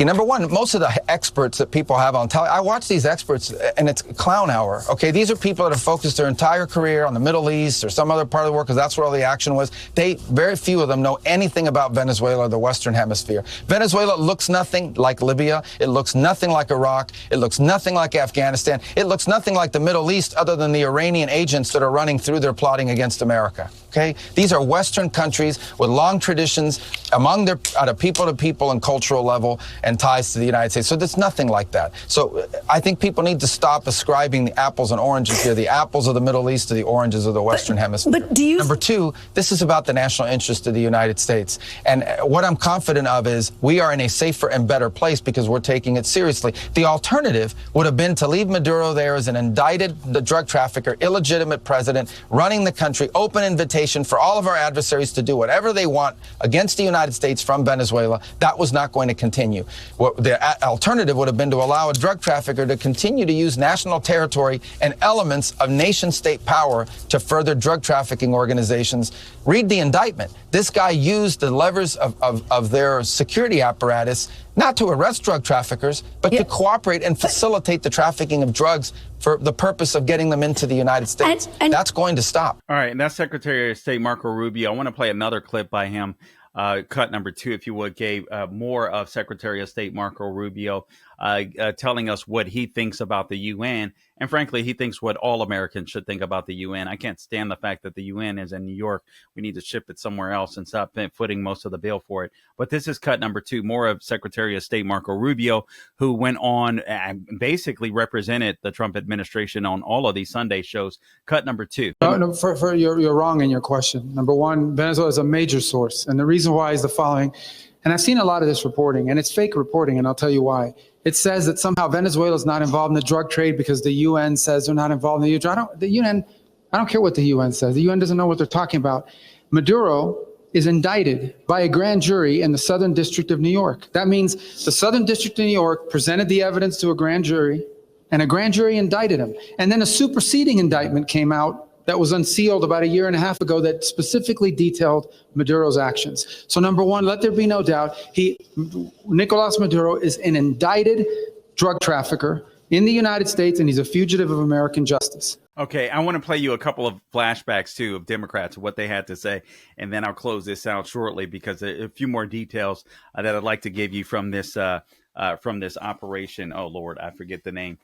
Number one, most of the experts that people have on television, I watch these experts and it's clown hour. Okay, these are people that have focused their entire career on the Middle East or some other part of the world because that's where all the action was. Very few of them know anything about Venezuela or the Western Hemisphere. Venezuela looks nothing like Libya. It looks nothing like Iraq. It looks nothing like Afghanistan. It looks nothing like the Middle East other than the Iranian agents that are running through there plotting against America. Okay, these are Western countries with long traditions among their at a people-to-people and cultural level and ties to the United States. So there's nothing like that. So I think people need to stop ascribing the apples and oranges here, the apples of the Middle East to the oranges of the Western Hemisphere. But do you... Number two, this is about the national interest of the United States. And what I'm confident of is we are in a safer and better place because we're taking it seriously. The alternative would have been to leave Maduro there as an indicted drug trafficker, illegitimate president, running the country, open invitation for all of our adversaries to do whatever they want against the United States from Venezuela. That was not going to continue. The alternative would have been to allow a drug trafficker to continue to use national territory and elements of nation-state power to further drug trafficking organizations. Read the indictment. This guy used the levers of their security apparatus not to arrest drug traffickers, but to cooperate and facilitate the trafficking of drugs for the purpose of getting them into the United States. And that's going to stop. All right, and that's Secretary of State Marco Rubio. I want to play another clip by him. Cut number 2, if you would, Gabe, more of Secretary of State Marco Rubio telling us what he thinks about the UN. And frankly, he thinks what all Americans should think about the UN. I can't stand the fact that the UN is in New York. We need to ship it somewhere else and stop footing most of the bill for it. But this is cut number 2, more of Secretary of State Marco Rubio, who went on and basically represented the Trump administration on all of these Sunday shows. Cut number 2. No, you're wrong in your question. Number one, Venezuela is a major source. And the reason why is the following. And I've seen a lot of this reporting, and it's fake reporting, and I'll tell you why. It says that somehow Venezuela is not involved in the drug trade because the UN says they're not involved in the I don't care what the UN says. The UN doesn't know what they're talking about. Maduro is indicted by a grand jury in the Southern District of New York. That means the Southern District of New York presented the evidence to a grand jury, and a grand jury indicted him. And then a superseding indictment came out that was unsealed about a year and a half ago that specifically detailed Maduro's actions. So number one, let there be no doubt, Nicolas Maduro is an indicted drug trafficker in the United States, and he's a fugitive of American justice. Okay, I want to play you a couple of flashbacks, too, of Democrats, what they had to say, and then I'll close this out shortly because a few more details that I'd like to give you from this operation. Oh, Lord, I forget the name.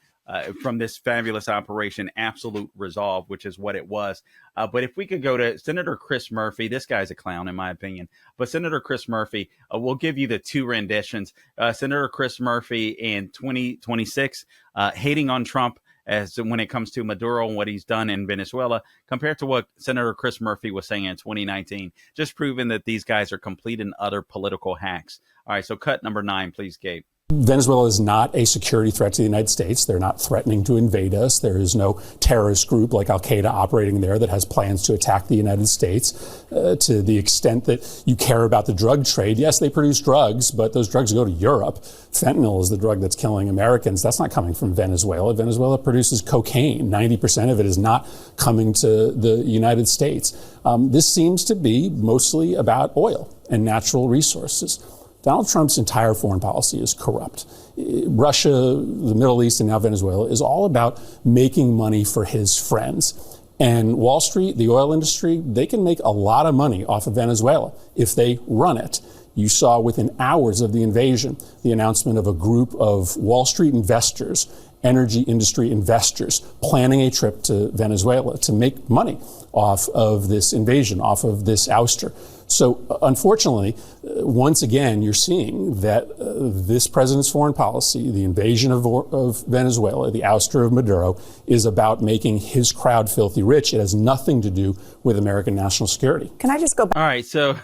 From this fabulous operation, Absolute Resolve, which is what it was. But if we could go to Senator Chris Murphy, this guy's a clown, in my opinion. But Senator Chris Murphy, we'll give you the 2 renditions. Senator Chris Murphy in 2026, hating on Trump as when it comes to Maduro and what he's done in Venezuela, compared to what Senator Chris Murphy was saying in 2019, just proving that these guys are complete and utter political hacks. All right, so cut number 9, please, Gabe. Venezuela is not a security threat to the United States. They're not threatening to invade us. There is no terrorist group like Al-Qaeda operating there that has plans to attack the United States. To the extent that you care about the drug trade, yes, they produce drugs, but those drugs go to Europe. Fentanyl is the drug that's killing Americans. That's not coming from Venezuela. Venezuela produces cocaine. 90% of it is not coming to the United States. This seems to be mostly about oil and natural resources. Donald Trump's entire foreign policy is corrupt. Russia, the Middle East, and now Venezuela is all about making money for his friends. And Wall Street, the oil industry, they can make a lot of money off of Venezuela if they run it. You saw within hours of the invasion, the announcement of a group of Wall Street investors, energy industry investors, planning a trip to Venezuela to make money off of this invasion, off of this ouster. So unfortunately, once again, you're seeing that this president's foreign policy, the invasion of Venezuela, the ouster of Maduro, is about making his crowd filthy rich. It has nothing to do with American national security. Can I just go back? All right, so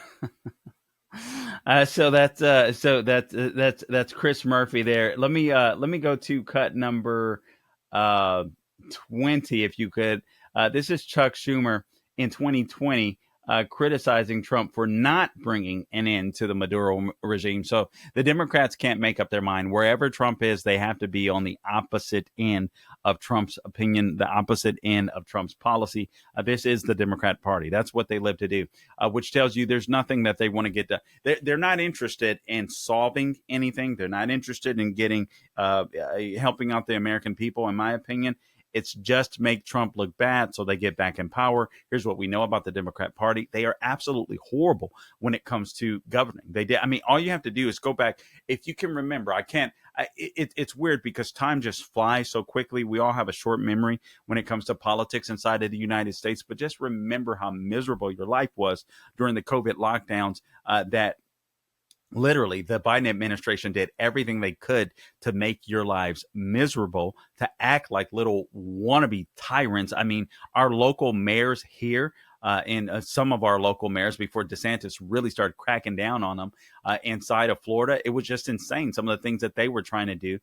that's Chris Murphy there. Let me go to cut number 20, if you could. This is Chuck Schumer in 2020. Criticizing Trump for not bringing an end to the Maduro regime. So the Democrats can't make up their mind. Wherever Trump is, they have to be on the opposite end of Trump's opinion, the opposite end of Trump's policy. This is the Democrat Party. That's what they live to do, which tells you there's nothing that they want to get done. They're not interested in solving anything. They're not interested in getting helping out the American people, in my opinion. It's just make Trump look bad so they get back in power. Here's what we know about the Democrat Party. They are absolutely horrible when it comes to governing. I mean, all you have to do is go back. If you can remember, it's weird because time just flies so quickly. We all have a short memory when it comes to politics inside of the United States, but just remember how miserable your life was during the COVID lockdowns, that literally the Biden administration did everything they could to make your lives miserable, to act like little wannabe tyrants. I mean, our local mayors here, some of our local mayors, before DeSantis really started cracking down on them inside of Florida, it was just insane. Some of the things that they were trying to do,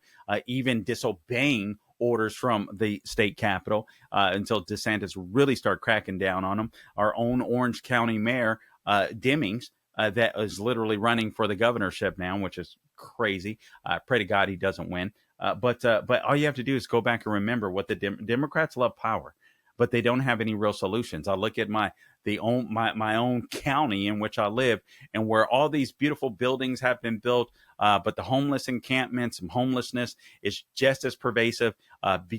even disobeying orders from the state capitol, until DeSantis really started cracking down on them. Our own Orange County mayor, Demings, that is literally running for the governorship now, which is crazy. Pray to God he doesn't win. But all you have to do is go back and remember what the Democrats love power, but they don't have any real solutions. I look at my own county in which I live, and where all these beautiful buildings have been built, but the homeless encampments and homelessness is just as pervasive.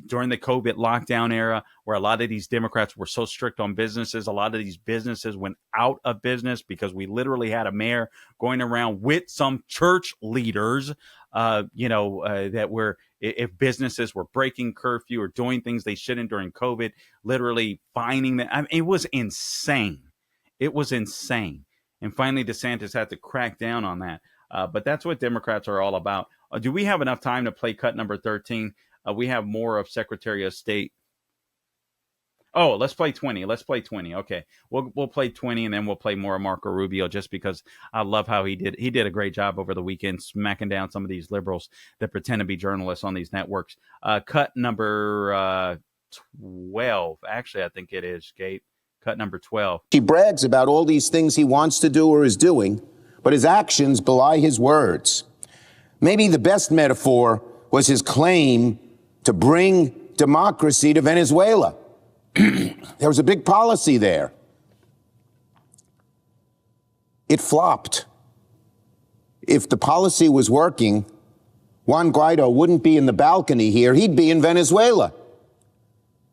During the COVID lockdown era, where a lot of these Democrats were so strict on businesses, a lot of these businesses went out of business because we literally had a mayor going around with some church leaders, that were, if businesses were breaking curfew or doing things they shouldn't during COVID, literally fining them. I mean, it was insane. It was insane. And finally, DeSantis had to crack down on that. But that's what Democrats are all about. Do we have enough time to play cut number 13? We have more of Secretary of State. Oh, let's play 20. Let's play 20. Okay, we'll play 20, and then we'll play more of Marco Rubio, just because I love how he did a great job over the weekend smacking down some of these liberals that pretend to be journalists on these networks. Cut number 12. Actually, I think it is, Gabe. Cut number 12. He brags about all these things he wants to do or is doing, but his actions belie his words. Maybe the best metaphor was his claim to bring democracy to Venezuela. There was a big policy there. It flopped. If the policy was working, Juan Guaido wouldn't be in the balcony here. He'd be in Venezuela.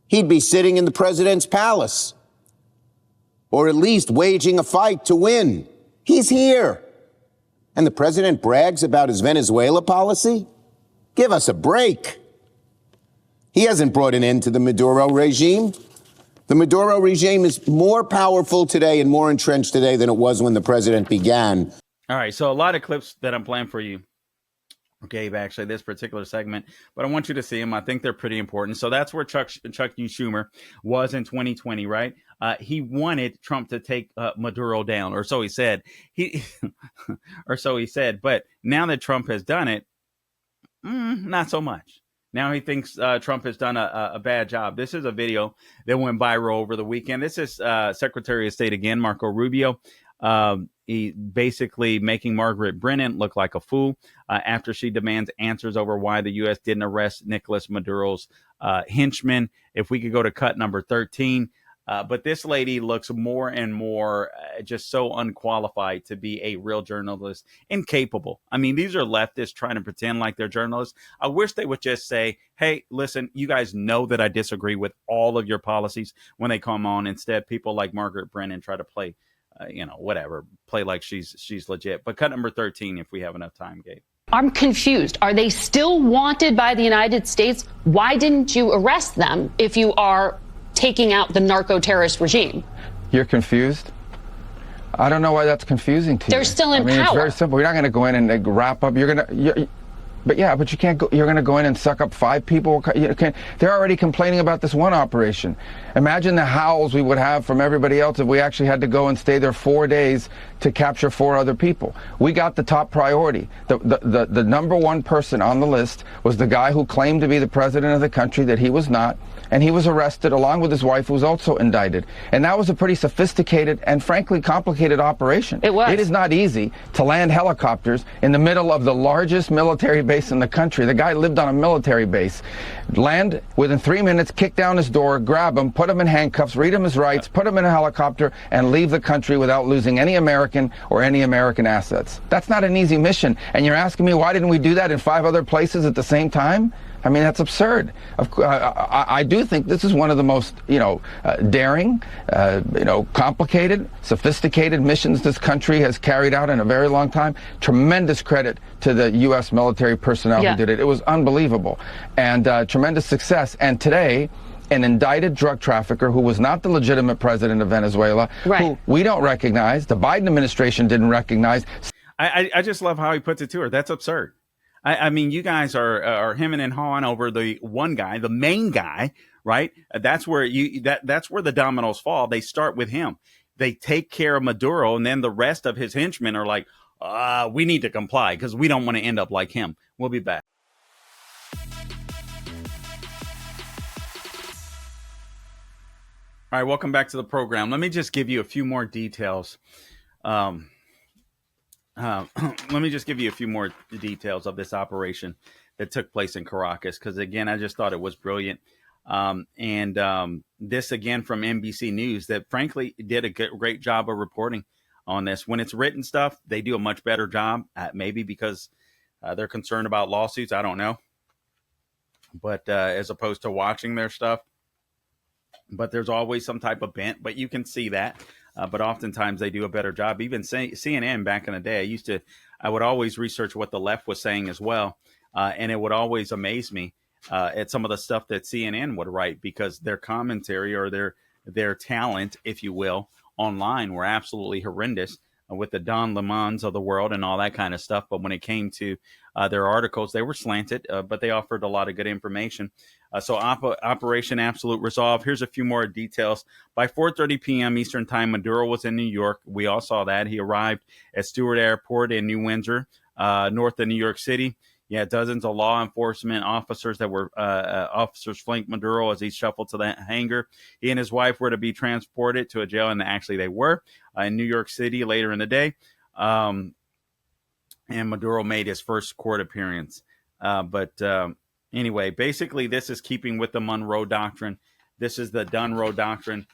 He'd be sitting in the president's palace, or at least waging a fight to win. He's here. And the president brags about his Venezuela policy? Give us a break. He hasn't brought an end to the Maduro regime. The Maduro regime is more powerful today and more entrenched today than it was when the president began. All right, so a lot of clips that I'm playing for you, Gabe, actually, this particular segment, but I want you to see them. I think they're pretty important. So that's where Chuck Schumer was in 2020, right? He wanted Trump to take Maduro down, or so he said. But now that Trump has done it, not so much. Now he thinks Trump has done a bad job. This is a video that went viral over the weekend. This is Secretary of State again, Marco Rubio. He basically making Margaret Brennan look like a fool after she demands answers over why the U.S. didn't arrest Nicolas Maduro's henchmen. If we could go to cut number 13. But this lady looks more and more just so unqualified to be a real journalist, incapable. I mean, these are leftists trying to pretend like they're journalists. I wish they would just say, hey, listen, you guys know that I disagree with all of your policies when they come on. Instead, people like Margaret Brennan try to play, play like she's legit. But cut number 13, if we have enough time, Gabe. I'm confused. Are they still wanted by the United States? Why didn't you arrest them if you are taking out the narco-terrorist regime? You're confused? I don't know why that's confusing to you. They're still in power. It's very simple. You're not going to go in and wrap up. But you can't go. You're going to go in and suck up 5 people. They're already complaining about this one operation. Imagine the howls we would have from everybody else if we actually had to go and stay there 4 days to capture 4 other people. We got the top priority. The number one person on the list was the guy who claimed to be the president of the country that he was not. And he was arrested along with his wife, who was also indicted. And that was a pretty sophisticated and frankly complicated operation. It was. It is not easy to land helicopters in the middle of the largest military base in the country. The guy lived on a military base. land within 3 minutes, kick down his door, grab him, put him in handcuffs, read him his rights, put him in a helicopter, and leave the country without losing any American or any American assets. That's not an easy mission. And you're asking me, why didn't we do that in 5 other places at the same time? I mean, that's absurd. I do think this is one of the most, daring, complicated, sophisticated missions this country has carried out in a very long time. Tremendous credit to the U.S. military personnel who did it. It was unbelievable, and tremendous success. And today, an indicted drug trafficker who was not the legitimate president of Venezuela, who we don't recognize, the Biden administration didn't recognize. I just love how he puts it to her. That's absurd. I mean, you guys are hemming and hawing over the one guy, the main guy, right? That's where that's where the dominoes fall. They start with him. They take care of Maduro, and then the rest of his henchmen are like, we need to comply because we don't want to end up like him. We'll be back. All right, welcome back to the program. Let me just give you a few more details. Let me just give you a few more details of this operation that took place in Caracas, because, again, I just thought it was brilliant. This, again, from NBC News, that, frankly, did a great job of reporting on this. When it's written stuff, they do a much better job, maybe because they're concerned about lawsuits. I don't know. But as opposed to watching their stuff. But there's always some type of bent, but you can see that. But oftentimes they do a better job. Even CNN back in the day, I would always research what the left was saying as well. And it would always amaze me at some of the stuff that CNN would write, because their commentary or their talent, if you will, online were absolutely horrendous with the Don Lemons of the world and all that kind of stuff. But when it came to their articles, they were slanted, but they offered a lot of good information. So Operation Absolute Resolve. Here's a few more details. By 4:30 p.m. Eastern Time, Maduro was in New York. We all saw that. He arrived at Stewart Airport in New Windsor, north of New York City. Yeah, dozens of law enforcement officers officers flanked Maduro as he shuffled to the hangar. He and his wife were to be transported to a jail, and actually they were in New York City later in the day. And Maduro made his first court appearance. Anyway, basically, this is keeping with the Monroe Doctrine. This is the Dunroe Doctrine.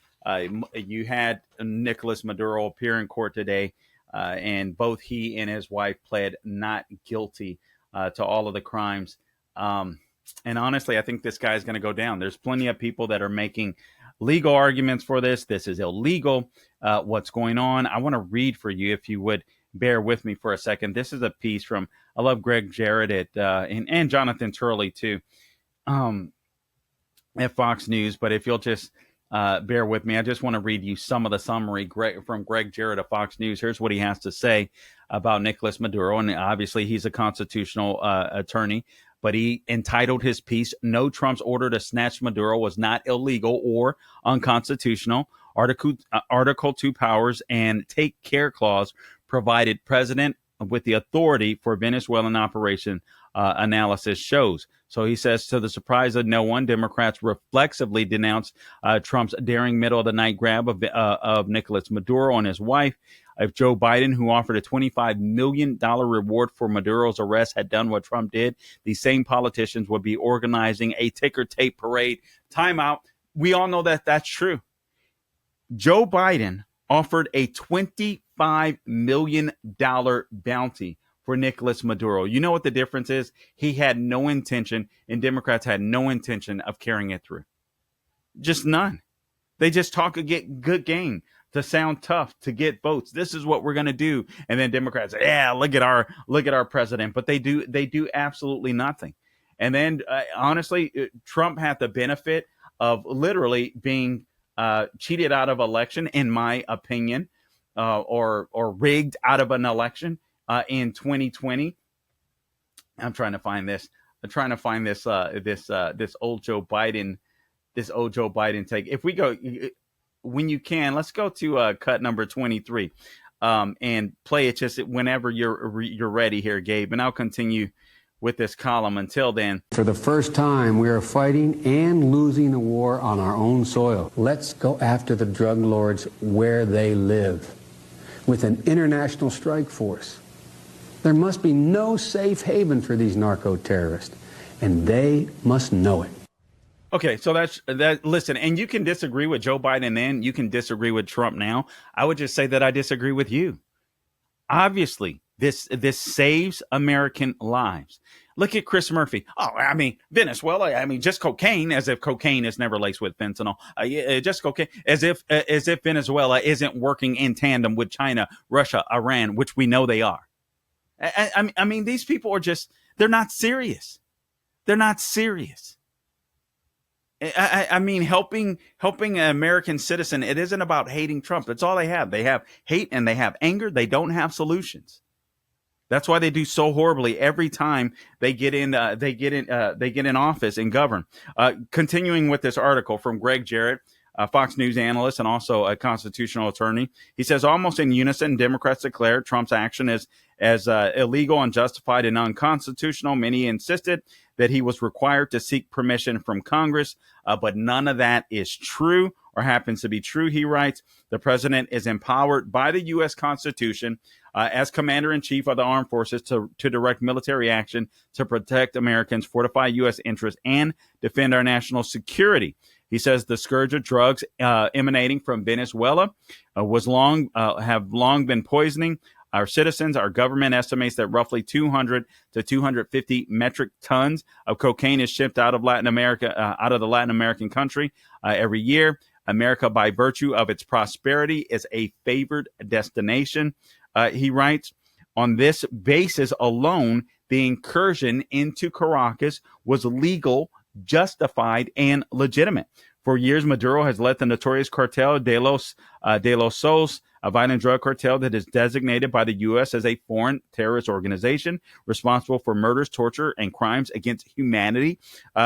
You had Nicolas Maduro appear in court today, and both he and his wife pled not guilty to all of the crimes. And honestly, I think this guy is going to go down. There's plenty of people that are making legal arguments for this. This is illegal. What's going on? I want to read for you, if you would bear with me for a second. This is a piece from, I love Greg Jarrett and Jonathan Turley too, at Fox News. But if you'll just bear with me, I just want to read you some of the summary from Greg Jarrett of Fox News. Here's what he has to say about Nicolas Maduro. And obviously he's a constitutional attorney, but he entitled his piece, "No, Trump's order to snatch Maduro was not illegal or unconstitutional. Article 2 powers and take care clause provided president with the authority for Venezuelan operation, analysis shows." So he says, to the surprise of no one, Democrats reflexively denounced Trump's daring middle of the night grab of Nicolas Maduro and his wife. If Joe Biden, who offered a $25 million reward for Maduro's arrest, had done what Trump did, these same politicians would be organizing a ticker tape parade. Time out. We all know that that's true. Joe Biden offered a $25 million bounty for Nicolas Maduro. You know what the difference is? He had no intention, and Democrats had no intention of carrying it through. Just none. They just talk a good game to sound tough, to get votes. This is what we're going to do. And then Democrats say, yeah, look at our president. But they do absolutely nothing. And then honestly, Trump had the benefit of literally being cheated out of election, in my opinion, or rigged out of an election in 2020. I'm trying to find this. This old Joe Biden take. If we go, when you can, let's go to cut number 23 and play it just whenever you're ready here, Gabe, and I'll continue with this column. Until then, for the first time, we are fighting and losing a war on our own soil. Let's go after the drug lords where they live with an international strike force. There must be no safe haven for these narco-terrorists, and they must know it. Okay, so that's that. Listen, and you can disagree with Joe Biden then, you can disagree with Trump now. I would just say that I disagree with you. Obviously, this saves American lives. Look at Chris Murphy. Oh, I mean, Venezuela. I mean, just cocaine, as if cocaine is never laced with fentanyl. Just cocaine, as if Venezuela isn't working in tandem with China, Russia, Iran, which we know they are. I mean, these people are just—they're not serious. They're not serious. I mean, helping an American citizen. It isn't about hating Trump. That's all they have. They have hate and they have anger. They don't have solutions. That's why they do so horribly every time they get in. They get in office and govern. Continuing with this article from Greg Jarrett, a Fox News analyst and also a constitutional attorney, he says almost in unison, Democrats declare Trump's action as illegal, unjustified, and unconstitutional. Many insisted that he was required to seek permission from Congress, but none of that is true or happens to be true. He writes, the president is empowered by the U.S. Constitution as commander-in-chief of the armed forces to direct military action to protect Americans, fortify U.S. interests, and defend our national security. He says the scourge of drugs emanating from Venezuela have long been poisoning our citizens. Our government estimates that roughly 200 to 250 metric tons of cocaine is shipped out of Latin America, out of the Latin American country every year. America, by virtue of its prosperity, is a favored destination. He writes, on this basis alone, the incursion into Caracas was legal, justified, and legitimate. For years, Maduro has led the notorious cartel de los Sols, a violent drug cartel that is designated by the U.S. as a foreign terrorist organization responsible for murders, torture, and crimes against humanity,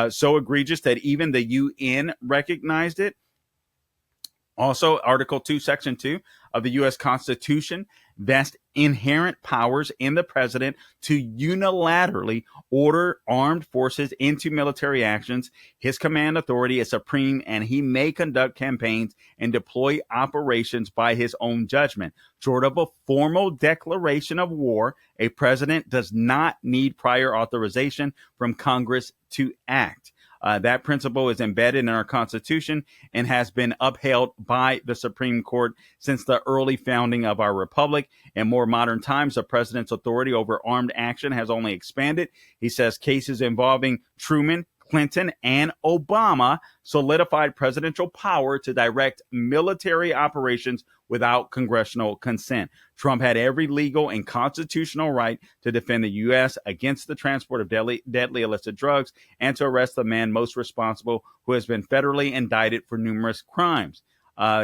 so egregious that even the UN recognized it. Also, Article 2, Section 2 of the U.S. Constitution vests inherent powers in the president to unilaterally order armed forces into military actions. His command authority is supreme, and he may conduct campaigns and deploy operations by his own judgment. Short of a formal declaration of war, a president does not need prior authorization from Congress to act. That principle is embedded in our Constitution and has been upheld by the Supreme Court since the early founding of our republic. In more modern times, the president's authority over armed action has only expanded. He says cases involving Truman, Clinton, and Obama solidified presidential power to direct military operations without congressional consent. Trump had every legal and constitutional right to defend the U.S. against the transport of deadly illicit drugs and to arrest the man most responsible, who has been federally indicted for numerous crimes.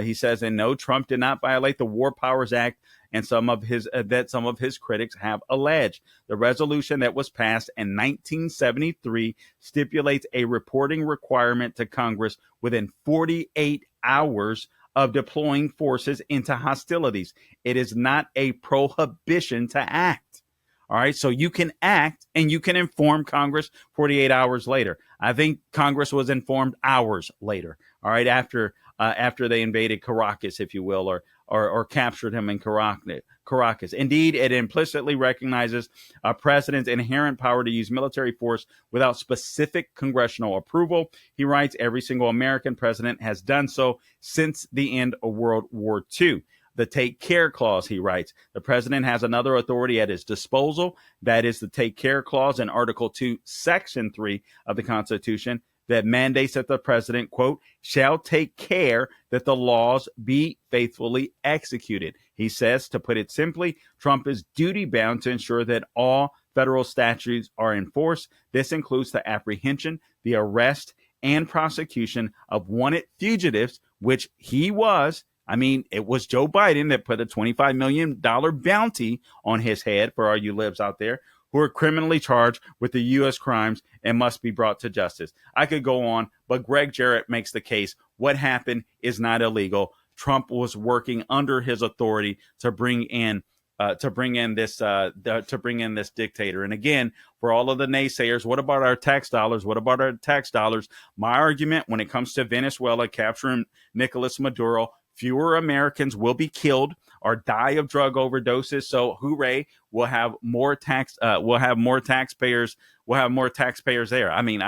He says, and no, Trump did not violate the War Powers Act, and some of his critics have alleged. The resolution that was passed in 1973 stipulates a reporting requirement to Congress within 48 hours of deploying forces into hostilities. It is not a prohibition to act. All right, so you can act and you can inform Congress 48 hours later. I think Congress was informed hours later. All right, after they invaded Caracas, if you will, or captured him in Caracas. Indeed, it implicitly recognizes a president's inherent power to use military force without specific congressional approval. He writes, every single American president has done so since the end of World War II. The take care clause, he writes, the president has another authority at his disposal. That is the take care clause in Article 2, Section 3 of the Constitution, that mandates that the president, quote, shall take care that the laws be faithfully executed. He says, to put it simply, Trump is duty bound to ensure that all federal statutes are enforced. This includes the apprehension, the arrest, and prosecution of wanted fugitives, which he was. I mean, it was Joe Biden that put a $25 million bounty on his head, for all you libs out there, who are criminally charged with the U.S. crimes and must be brought to justice. I could go on, but Greg Jarrett makes the case. What happened is not illegal. Trump was working under his authority to bring in this dictator. And again, for all of the naysayers, what about our tax dollars? What about our tax dollars? My argument when it comes to Venezuela capturing Nicolas Maduro, fewer Americans will be killed or die of drug overdoses. So hooray, we'll have more taxpayers there. I mean,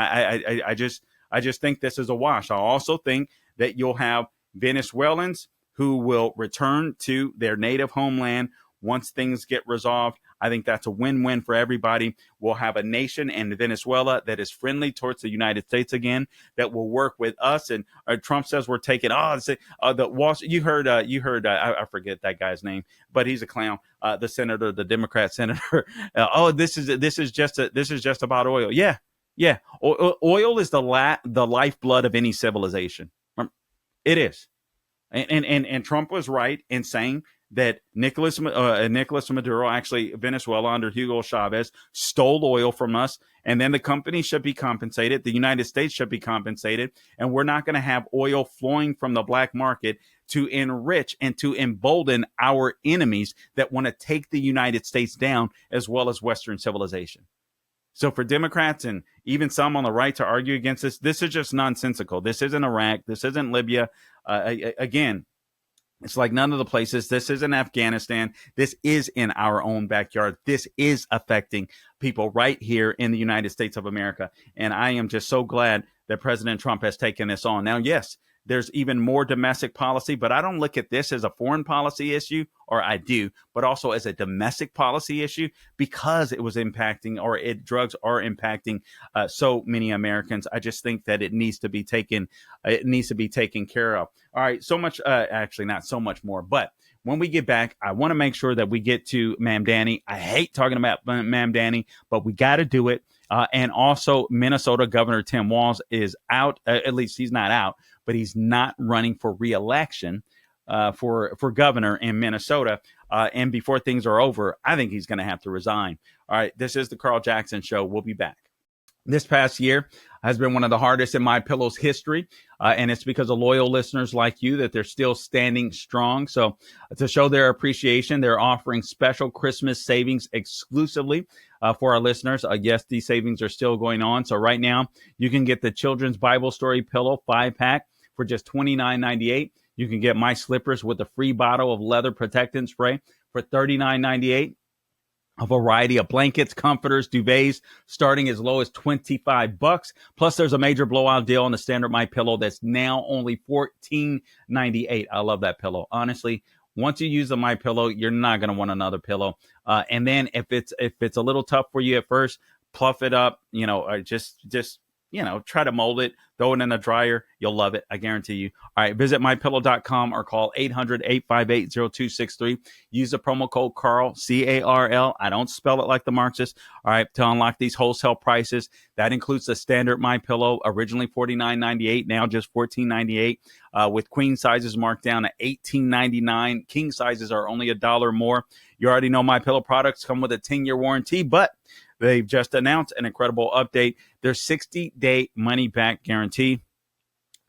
I just think this is a wash. I also think that you'll have Venezuelans who will return to their native homeland once things get resolved. I think that's a win-win for everybody. We'll have a nation in Venezuela that is friendly towards the United States again, that will work with us. And Trump says we're taking the Wall. You heard I forget that guy's name, but he's a clown. The senator, the Democrat senator. This is just about oil. Yeah. Oil is the lifeblood of any civilization. It is. And Trump was right in saying that Nicolas Maduro, actually Venezuela under Hugo Chavez, stole oil from us, and then the company should be compensated. The United States should be compensated, and we're not going to have oil flowing from the black market to enrich and to embolden our enemies that want to take the United States down, as well as Western civilization. So for Democrats and even some on the right to argue against this is just nonsensical. This isn't Iraq. This isn't Libya. Again, it's like none of the places. This isn't Afghanistan. This is in our own backyard. This is affecting people right here in the United States of America. And I am just so glad that President Trump has taken this on. Now, yes, there's even more domestic policy, but I don't look at this as a foreign policy issue, or I do, but also as a domestic policy issue, because it was impacting, drugs are impacting so many Americans. I just think that it needs to be taken care of. All right, so much, actually not so much more, but when we get back, I want to make sure that we get to Mamdani. I hate talking about Mamdani, but we got to do it. And also, Minnesota Governor Tim Walz is out. At least he's not out, but he's not running for re-election for governor in Minnesota. And before things are over, I think he's going to have to resign. All right, this is the Carl Jackson Show. We'll be back. This past year has been one of the hardest in My Pillow's history, and it's because of loyal listeners like you that they're still standing strong. So to show their appreciation, they're offering special Christmas savings exclusively for our listeners. Yes, these savings are still going on. So right now, you can get the Children's Bible Story Pillow 5-pack for just $29.98. You can get My Slippers with a free bottle of leather protectant spray for $39.98. A variety of blankets, comforters, duvets, starting as low as $25. Plus, there's a major blowout deal on the standard My Pillow that's now only $14.98. I love that pillow. Honestly, once you use the My Pillow, you're not going to want another pillow. And then if it's a little tough for you at first, pluff it up. Or just try to mold it. Throw it in the dryer. You'll love it. I guarantee you. All right. Visit mypillow.com or call 800-858-0263. Use the promo code Carl, C-A-R-L. I don't spell it like the Marxists. All right. To unlock these wholesale prices. That includes the standard My Pillow, originally $49.98, now just $14.98. With queen sizes marked down at $18.99. King sizes are only $1 more. You already know My Pillow products come with a 10-year warranty, but they've just announced an incredible update. Their 60-day money-back guarantee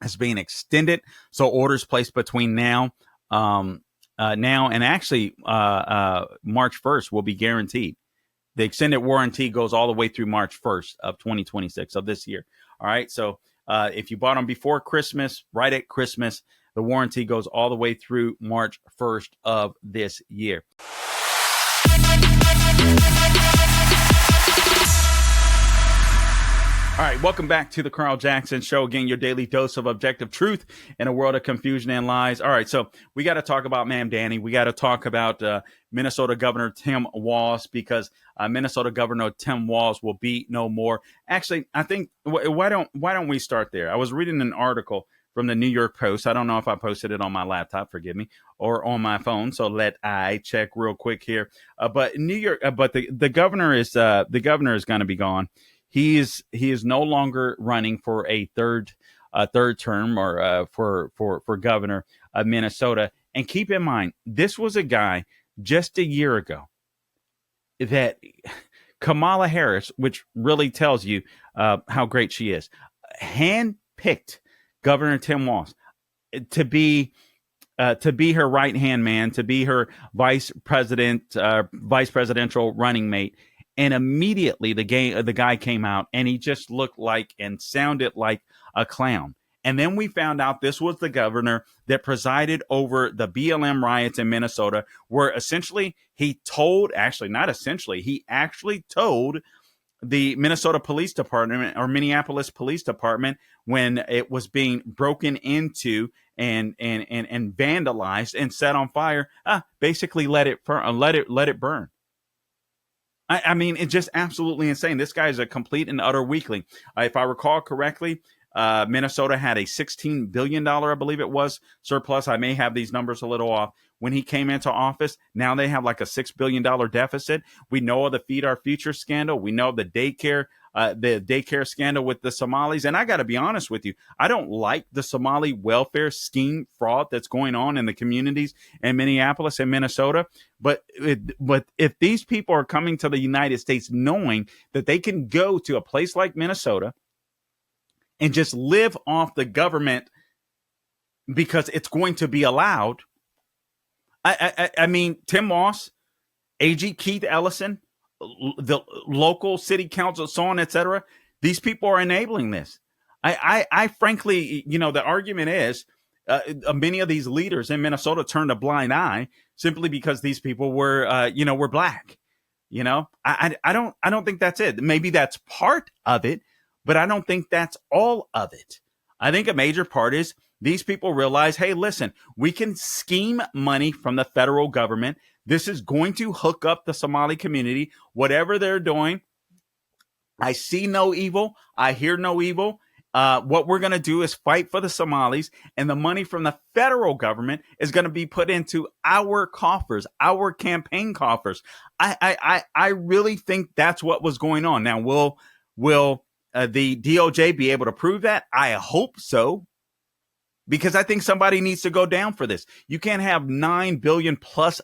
is being extended. So orders placed between now and actually March 1st will be guaranteed. The extended warranty goes all the way through March 1st of 2026 of this year. All right. So if you bought them before Christmas, right at Christmas, the warranty goes all the way through March 1st of this year. All right, welcome back to the Carl Jackson Show. Again, your daily dose of objective truth in a world of confusion and lies. All right, so we got to talk about Mamdani. We got to talk about Minnesota Governor Tim Walz, because Minnesota Governor Tim Walz will be no more. Actually, I think why don't we start there? I was reading an article from the New York Post. I don't know if I posted it on my laptop, forgive me, or on my phone. So let I check real quick here. But the governor is going to be gone. He is no longer running for a third term or for governor of Minnesota. And keep in mind, this was a guy just a year ago that Kamala Harris, which really tells you how great she is, handpicked Governor Tim Walz to be her right hand man, to be her vice presidential running mate. And immediately the guy came out and he just looked like and sounded like a clown. And then we found out this was the governor that presided over the BLM riots in Minnesota, where essentially he actually told the Minnesota Police Department or Minneapolis Police Department when it was being broken into and vandalized and set on fire. Basically let it burn. I mean, it's just absolutely insane. This guy is a complete and utter weakling. If I recall correctly, Minnesota had a $16 billion, I believe it was, surplus. I may have these numbers a little off. When he came into office, now they have like a $6 billion deficit. We know of the Feed Our Future scandal. We know of the daycare scandal with the Somalis. And I got to be honest with you, I don't like the Somali welfare scheme fraud that's going on in the communities in Minneapolis and Minnesota. But if these people are coming to the United States knowing that they can go to a place like Minnesota and just live off the government because it's going to be allowed. I mean, Tim Moss, AG Keith Ellison, the local city council, so on, etc. These people are enabling this. I frankly, the argument is many of these leaders in Minnesota turned a blind eye simply because these people were black. I don't think that's it. Maybe that's part of it, but I don't think that's all of it. I think a major part is these people realize, hey, listen, we can scheme money from the federal government. This is going to hook up the Somali community. Whatever they're doing, I see no evil. I hear no evil. What we're going to do is fight for the Somalis, and the money from the federal government is going to be put into our coffers, our campaign coffers. I really think that's what was going on. Now, will the DOJ be able to prove that? I hope so. Because I think somebody needs to go down for this. You can't have $9 billion plus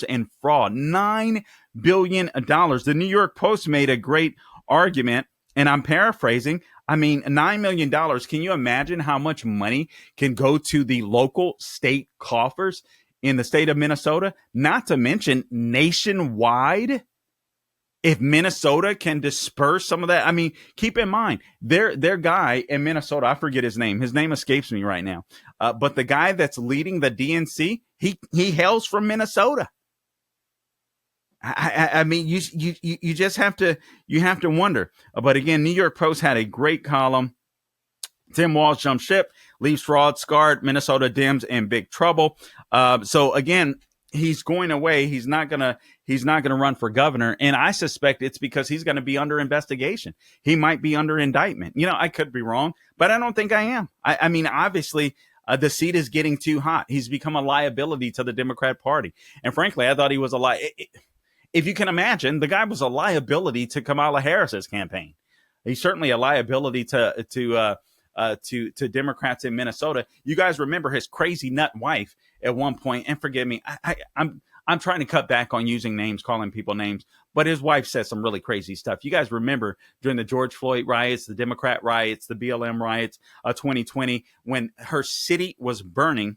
in fraud. $9 billion. The New York Post made a great argument, and I'm paraphrasing. I mean, $9 million. Can you imagine how much money can go to the local state coffers in the state of Minnesota? Not to mention nationwide. If Minnesota can disperse some of that, I mean, keep in mind, their guy in Minnesota, I forget his name. His name escapes me right now. But the guy that's leading the DNC, he hails from Minnesota. I mean, you just have to wonder. But again, New York Post had a great column. Tim Walz jumps ship, leaves fraud scarred. Minnesota Dems in big trouble. So again, he's going away. He's not gonna run for governor, and I suspect it's because he's going to be under investigation. He might be under indictment. I could be wrong, but I don't think I am. I mean, obviously, the seat is getting too hot. He's become a liability to the Democrat Party, and frankly, I thought he was if you can imagine, the guy was a liability to Kamala Harris's campaign. He's certainly a liability to Democrats in Minnesota. You guys remember his crazy nut wife at one point, and forgive me, I'm trying to cut back on using names, calling people names, but his wife said some really crazy stuff. You guys remember during the George Floyd riots, the Democrat riots, the BLM riots, 2020, when her city was burning,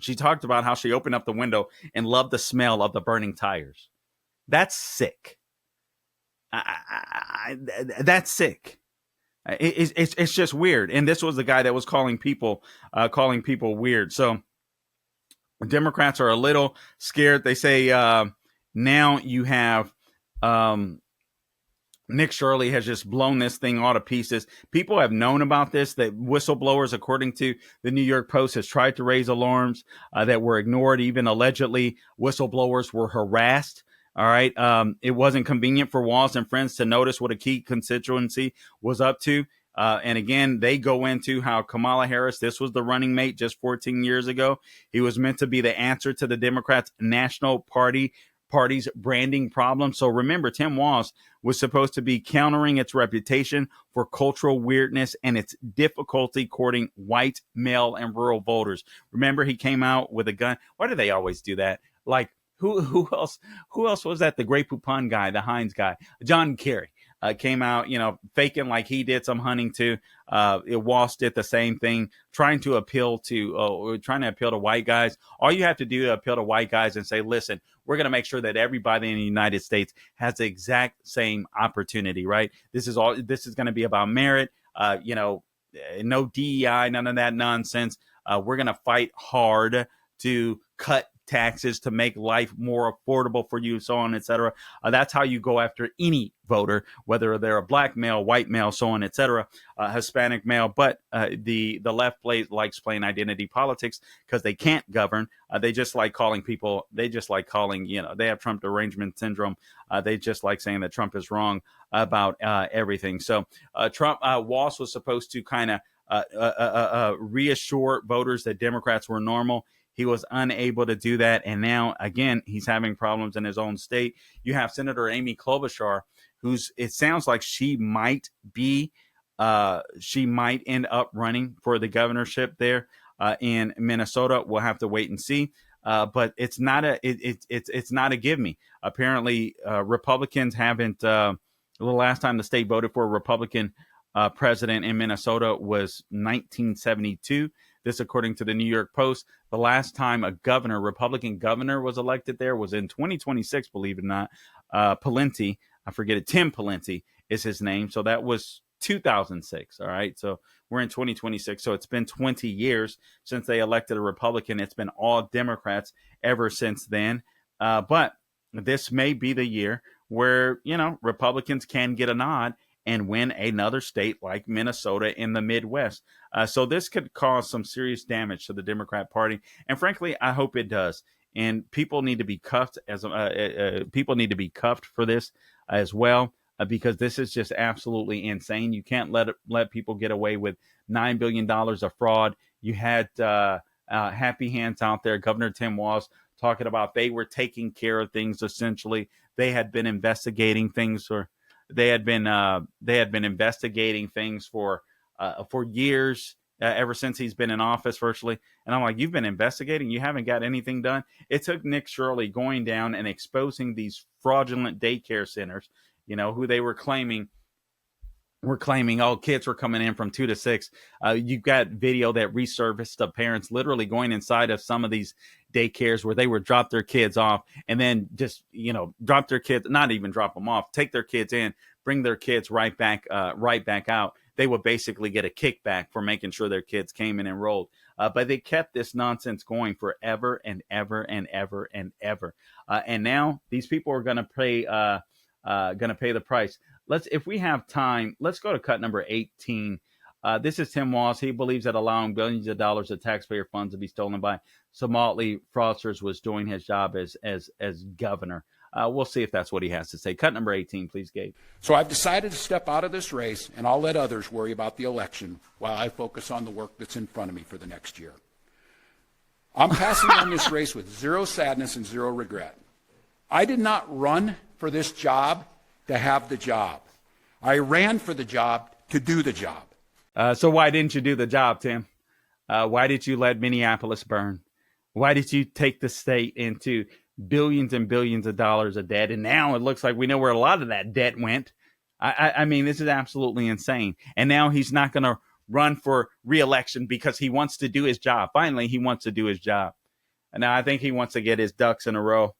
she talked about how she opened up the window and loved the smell of the burning tires. That's sick. That's sick. It's just weird. And this was the guy that was calling people weird. So Democrats are a little scared. They say now you have Nick Shirley has just blown this thing all to pieces. People have known about this, that whistleblowers, according to the New York Post, has tried to raise alarms that were ignored. Even allegedly, whistleblowers were harassed. All right. It wasn't convenient for Walz and friends to notice what a key constituency was up to. And again, they go into how Kamala Harris, this was the running mate just 14 years ago. He was meant to be the answer to the Democrats' national party's branding problem. So remember, Tim Walz was supposed to be countering its reputation for cultural weirdness and its difficulty courting white, male, and rural voters. Remember, he came out with a gun. Why do they always do that? Like, who else was that? The Grey Poupon guy, the Heinz guy, John Kerry. Came out, faking like he did some hunting too. Walz did the same thing, trying to appeal to white guys. All you have to do to appeal to white guys and say, listen, we're going to make sure that everybody in the United States has the exact same opportunity, right? This is going to be about merit, no DEI, none of that nonsense. We're going to fight hard to cut taxes to make life more affordable for you, so on, etc. That's how you go after any voter, whether they're a black male, white male, so on, etc., Hispanic male. But the left likes playing identity politics because they can't govern. They just like calling people. They just like calling. They have Trump derangement syndrome. They just like saying that Trump is wrong about everything. So Trump Walsh was supposed to kind of reassure voters that Democrats were normal. He was unable to do that. And now, again, he's having problems in his own state. You have Senator Amy Klobuchar, it sounds like she might end up running for the governorship there in Minnesota. We'll have to wait and see. But it's not a give me. Apparently, Republicans haven't. The last time the state voted for a Republican president in Minnesota was 1972. This, according to the New York Post. The last time a Republican governor, was elected there was in 2026, believe it or not. Pawlenty, I forget it, Tim Pawlenty is his name. So that was 2006. All right. So we're in 2026. So it's been 20 years since they elected a Republican. It's been all Democrats ever since then. But this may be the year where, Republicans can get a nod and win another state like Minnesota in the Midwest. So this could cause some serious damage to the Democrat Party. And frankly, I hope it does. And people need to be cuffed for this as well, because this is just absolutely insane. You can't let people get away with $9 billion of fraud. You had happy hands out there. Governor Tim Walz talking about they were taking care of things. Essentially, they had been investigating things for years, ever since he's been in office, virtually. And I'm like, you've been investigating, you haven't got anything done. It took Nick Shirley going down and exposing these fraudulent daycare centers, who they were claiming, kids were coming in from 2 to 6. You've got video that resurfaced of parents literally going inside of some of these daycares where they would drop their kids off and then just, drop their kids, not even drop them off, take their kids in, bring their kids right back out. They would basically get a kickback for making sure their kids came and enrolled. But they kept this nonsense going forever and ever and ever and ever. And now these people are going to pay the price. If we have time, let's go to cut number 18. This is Tim Walz. He believes that allowing billions of dollars of taxpayer funds to be stolen by Somali fraudsters was doing his job as governor. We'll see if that's what he has to say. Cut number 18, please, Gabe. So I've decided to step out of this race, and I'll let others worry about the election while I focus on the work that's in front of me for the next year. I'm passing on this race with zero sadness and zero regret. I did not run for this job to have the job. I ran for the job to do the job. So why didn't you do the job, Tim? Why did you let Minneapolis burn? Why did you take the state into billions and billions of dollars of debt? And now it looks like we know where a lot of that debt went. I mean, this is absolutely insane. And now he's not going to run for re-election because he wants to do his job. Finally, he wants to do his job. And now I think he wants to get his ducks in a row.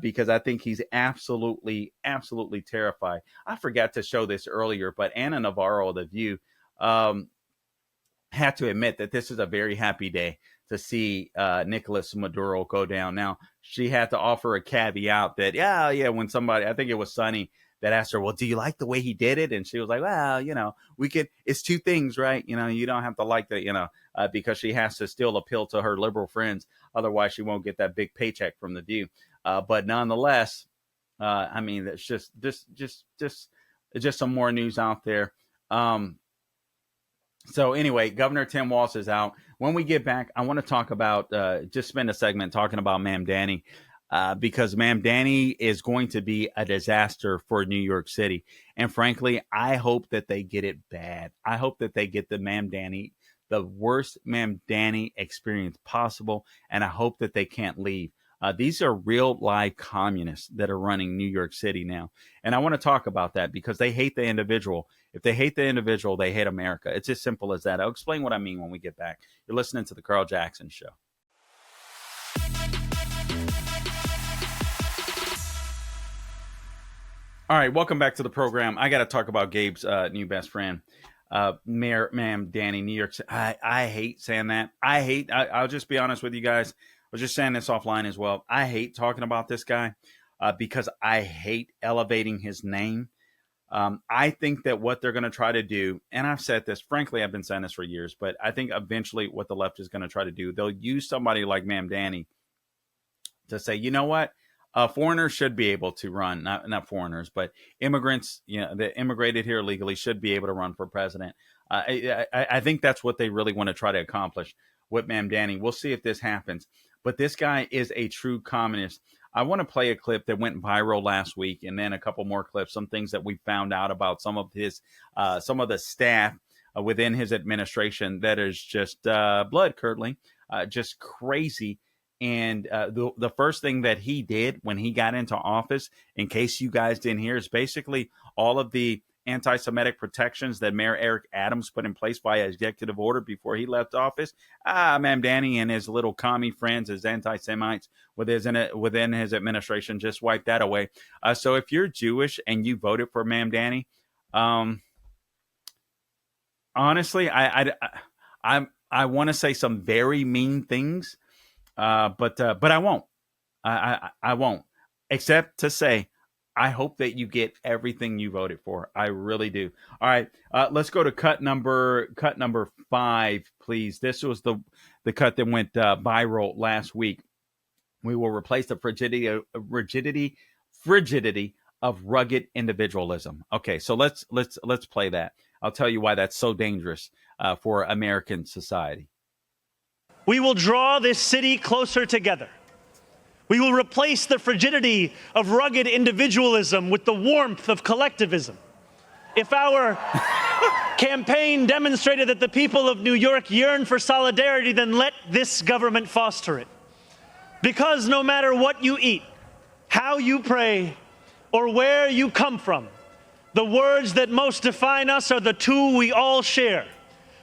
Because I think he's absolutely, absolutely terrified. I forgot to show this earlier, but Anna Navarro of The View had to admit that this is a very happy day to see Nicolas Maduro go down. Now, she had to offer a caveat that, when somebody, I think it was Sonny, that asked her, well, do you like the way he did it? And she was like, well, it's two things, right? You don't have to like that, because she has to still appeal to her liberal friends. Otherwise, she won't get that big paycheck from The View. But nonetheless, I mean, it's just some more news out there. So anyway, Governor Tim Walz is out. When we get back, I want to talk about, just spend a segment talking about Mamdani, because Mamdani is going to be a disaster for New York City. And frankly, I hope that they get it bad. I hope that they get the worst Mamdani experience possible. And I hope that they can't leave. These are real live communists that are running New York City now. And I want to talk about that because they hate the individual. If they hate the individual, they hate America. It's as simple as that. I'll explain what I mean when we get back. You're listening to The Carl Jackson Show. All right, welcome back to the program. I got to talk about Gabe's new best friend, Mayor Mamdani, New York City. I hate saying that. I'll just be honest with you guys. was just saying this offline as well. I hate talking about this guy because I hate elevating his name. I think that what they're going to try to do, and I've said this, frankly, I've been saying this for years, but I think eventually what the left is going to try to do, they'll use somebody like Mamdani to say, you know what? Foreigners should be able to run, not foreigners, but immigrants, that immigrated here legally should be able to run for president. I think that's what they really want to try to accomplish with Mamdani. We'll see if this happens. But this guy is a true communist. I want to play a clip that went viral last week, and then a couple more clips, some things that we found out about some of the staff within his administration that is just blood curdling, just crazy. And the first thing that he did when he got into office, in case you guys didn't hear, is basically all of the anti-Semitic protections that Mayor Eric Adams put in place by executive order before he left office. Mamdani and his little commie friends, his anti-Semites within his administration, just wiped that away. So if you're Jewish and you voted for Mamdani, honestly, I want to say some very mean things. But I won't. I won't, except to say, I hope that you get everything you voted for. I really do. All right, let's go to cut number 5, please. This was the cut that went viral last week. We will replace the frigidity of rugged individualism. Okay, so let's play that. I'll tell you why that's so dangerous for American society. We will draw this city closer together. We will replace the frigidity of rugged individualism with the warmth of collectivism. If our campaign demonstrated that the people of New York yearn for solidarity, then let this government foster it. Because no matter what you eat, how you pray, or where you come from, the words that most define us are the two we all share: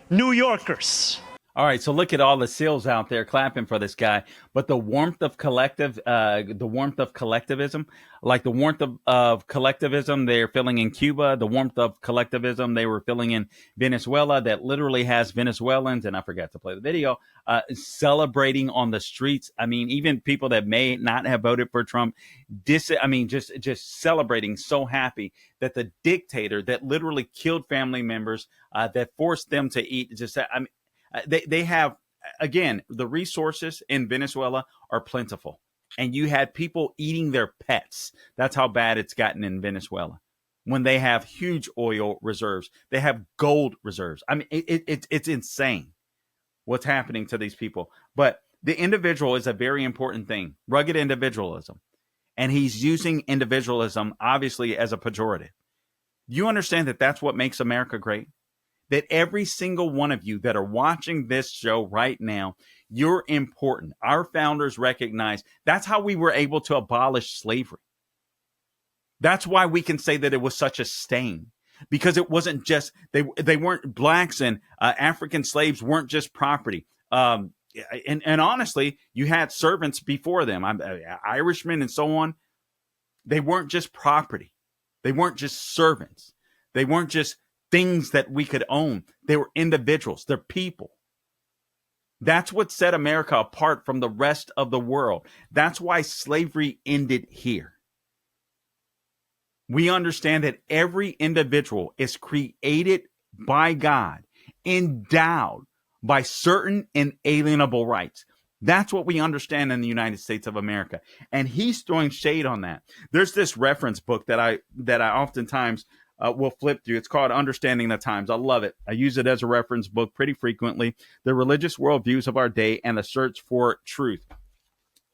New Yorkers. All right, so look at all the SEALs out there clapping for this guy. But the warmth of collectivism, like the warmth of collectivism they're feeling in Cuba, the warmth of collectivism they were feeling in Venezuela, that literally has Venezuelans, and I forgot to play the video, celebrating on the streets. I mean, even people that may not have voted for Trump, just celebrating, so happy that the dictator that literally killed family members, that forced them to eat, they have, again, the resources in Venezuela are plentiful, and you had people eating their pets. That's how bad it's gotten in Venezuela. When they have huge oil reserves, they have gold reserves. I mean, it's insane what's happening to these people. But the individual is a very important thing, rugged individualism. And he's using individualism, obviously, as a pejorative. You understand that that's what makes America great? That every single one of you that are watching this show right now, you're important. Our founders recognized that's how we were able to abolish slavery. That's why we can say that it was such a stain, because it wasn't just, they weren't blacks, and African slaves weren't just property. And honestly, you had servants before them, Irishmen and so on. They weren't just property. They weren't just servants. They weren't just things that we could own. They were individuals. They're people. That's what set America apart from the rest of the world. That's why slavery ended here. We understand that every individual is created by God, endowed by certain inalienable rights. That's what we understand in the United States of America. And he's throwing shade on that. There's this reference book that I oftentimes will flip through. It's called Understanding the Times. I love it. I use it as a reference book pretty frequently. The religious worldviews of our day and the search for truth.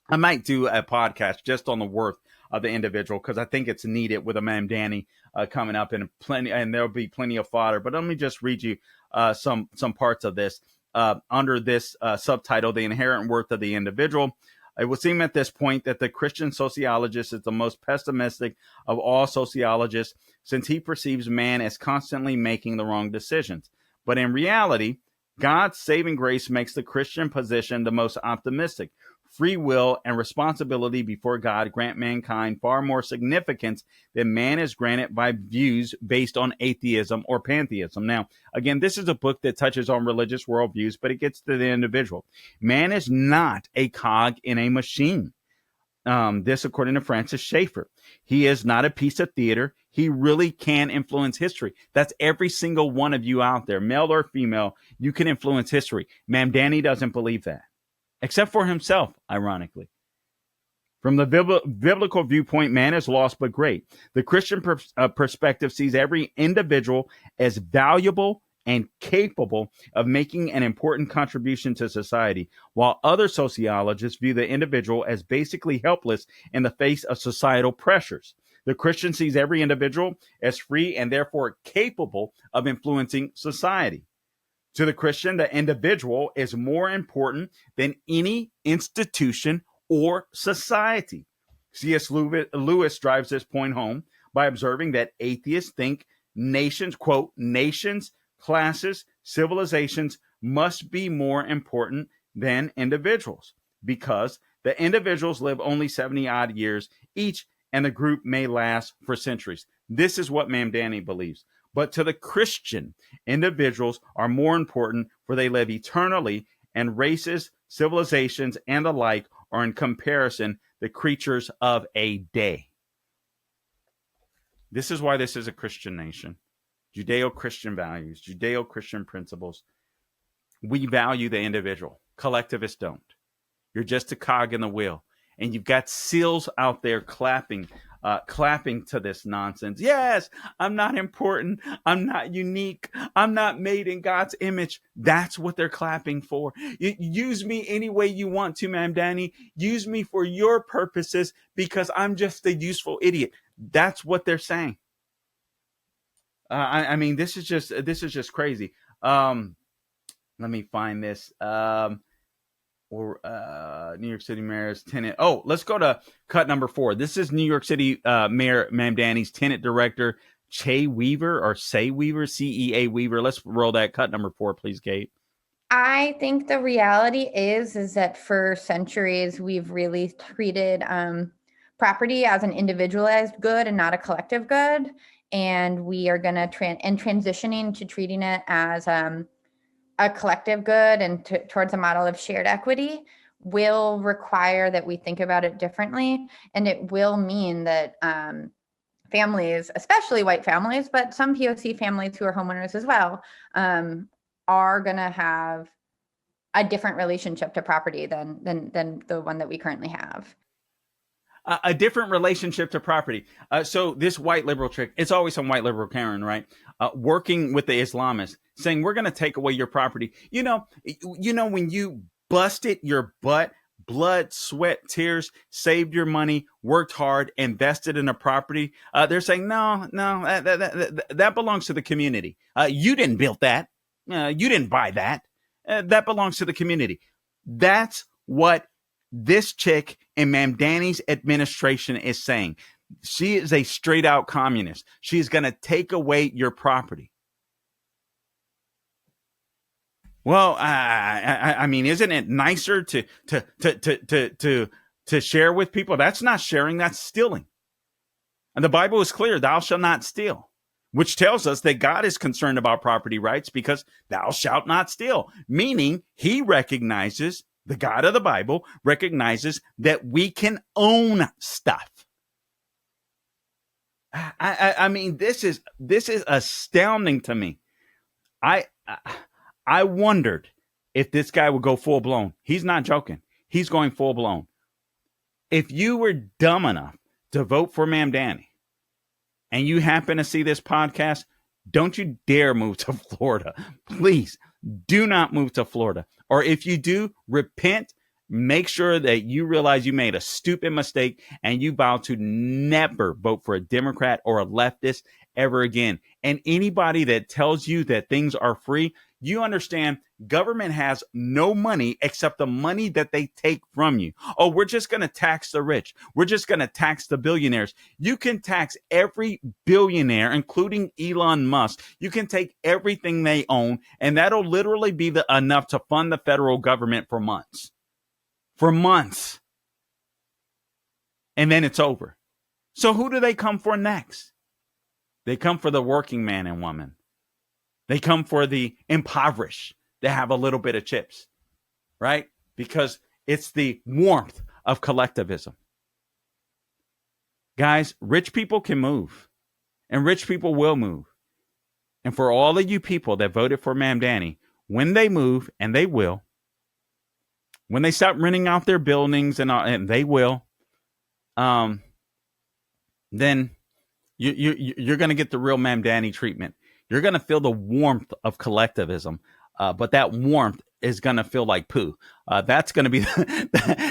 I might do a podcast just on the worth of the individual, because I think it's needed with a Mamdani coming up, and there'll be plenty of fodder. But let me just read you some parts of this under this subtitle, The Inherent Worth of the Individual. It would seem at this point that the Christian sociologist is the most pessimistic of all sociologists, since he perceives man as constantly making the wrong decisions. But in reality, God's saving grace makes the Christian position the most optimistic. free will, and responsibility before God grant mankind far more significance than man is granted by views based on atheism or pantheism. Now, again, this is a book that touches on religious worldviews, but it gets to the individual. Man is not a cog in a machine. This, according to Francis Schaeffer. He is not a piece of theater. He really can influence history. That's every single one of you out there, male or female. You can influence history. Mamdani doesn't believe that, except for himself, ironically. From the biblical viewpoint, man is lost but great. The Christian perspective sees every individual as valuable and capable of making an important contribution to society, while other sociologists view the individual as basically helpless in the face of societal pressures. The Christian sees every individual as free and therefore capable of influencing society. To the Christian, the individual is more important than any institution or society. C.S. Lewis drives this point home by observing that atheists think nations, quote, nations, classes, civilizations must be more important than individuals because the individuals live only 70 odd years each and the group may last for centuries. This is what Mamdani believes. But to the Christian, individuals are more important for they live eternally, and races, civilizations, and the like are in comparison the creatures of a day. This is why this is a Christian nation. Judeo-Christian values, Judeo-Christian principles. We value the individual. Collectivists don't. You're just a cog in the wheel. And you've got SEALs out there clapping to this nonsense. Yes, I'm not important. I'm not unique. I'm not made in God's image. That's what they're clapping for. Use me any way you want to, Mamdani. Use me for your purposes because I'm just a useful idiot. That's what they're saying. I mean, this is just crazy. Let me find this. New York City Mayor's tenant. Oh, let's go to cut number 4. This is New York City Mayor Mamdani's tenant director, Che Weaver or Say Weaver, CEA Weaver. Let's roll that cut number 4, please, Kate. I think the reality is that for centuries we've really treated property as an individualized good and not a collective good. And we are going to transitioning to treating it as a collective good and towards a model of shared equity will require that we think about it differently. And it will mean that families, especially white families, but some POC families who are homeowners as well, are going to have a different relationship to property than the one that we currently have. A different relationship to property. So this white liberal trick, it's always some white liberal Karen, right? Working with the Islamists, saying we're going to take away your property. You know, when you busted your butt, blood, sweat, tears, saved your money, worked hard, invested in a property, they're saying, no, that belongs to the community. You didn't build that. You didn't buy that. That belongs to the community. That's what this chick in Mamdani's administration is saying. She is a straight out communist. She's going to take away your property. Well, I mean, isn't it nicer to share with people? That's not sharing, that's stealing. And the Bible is clear, thou shalt not steal, which tells us that God is concerned about property rights because thou shalt not steal, meaning he recognizes, the God of the Bible recognizes that we can own stuff. I mean, this is astounding to me. I wondered if this guy would go full blown. He's not joking. He's going full blown. If you were dumb enough to vote for Mamdani and you happen to see this podcast, don't you dare move to Florida. Please do not move to Florida. Or if you do, repent. Make sure that you realize you made a stupid mistake and you vow to never vote for a Democrat or a leftist ever again. And anybody that tells you that things are free, you understand government has no money except the money that they take from you. Oh, we're just going to tax the rich. We're just going to tax the billionaires. You can tax every billionaire, including Elon Musk. You can take everything they own, and that'll literally be enough to fund the federal government for months. for months. And then it's over. So who do they come for next? They come for the working man and woman. They come for the impoverished that have a little bit of chips, right? Because it's the warmth of collectivism. Guys, rich people can move, and rich people will move. And for all of you people that voted for Mamdani, when they move, and they will, when they stop renting out their buildings, and they will, then you're going to get the real Mamdani treatment. You're going to feel the warmth of collectivism, but that warmth is going to feel like poo. That's going to be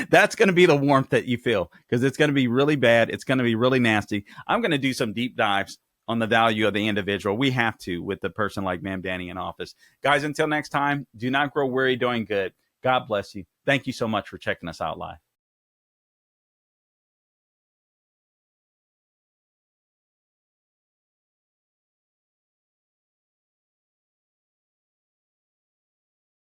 that's going to be the warmth that you feel, because it's going to be really bad. It's going to be really nasty. I'm going to do some deep dives on the value of the individual. We have to, with the person like Mamdani in office. Guys, until next time, do not grow weary doing good. God bless you. Thank you so much for checking us out live.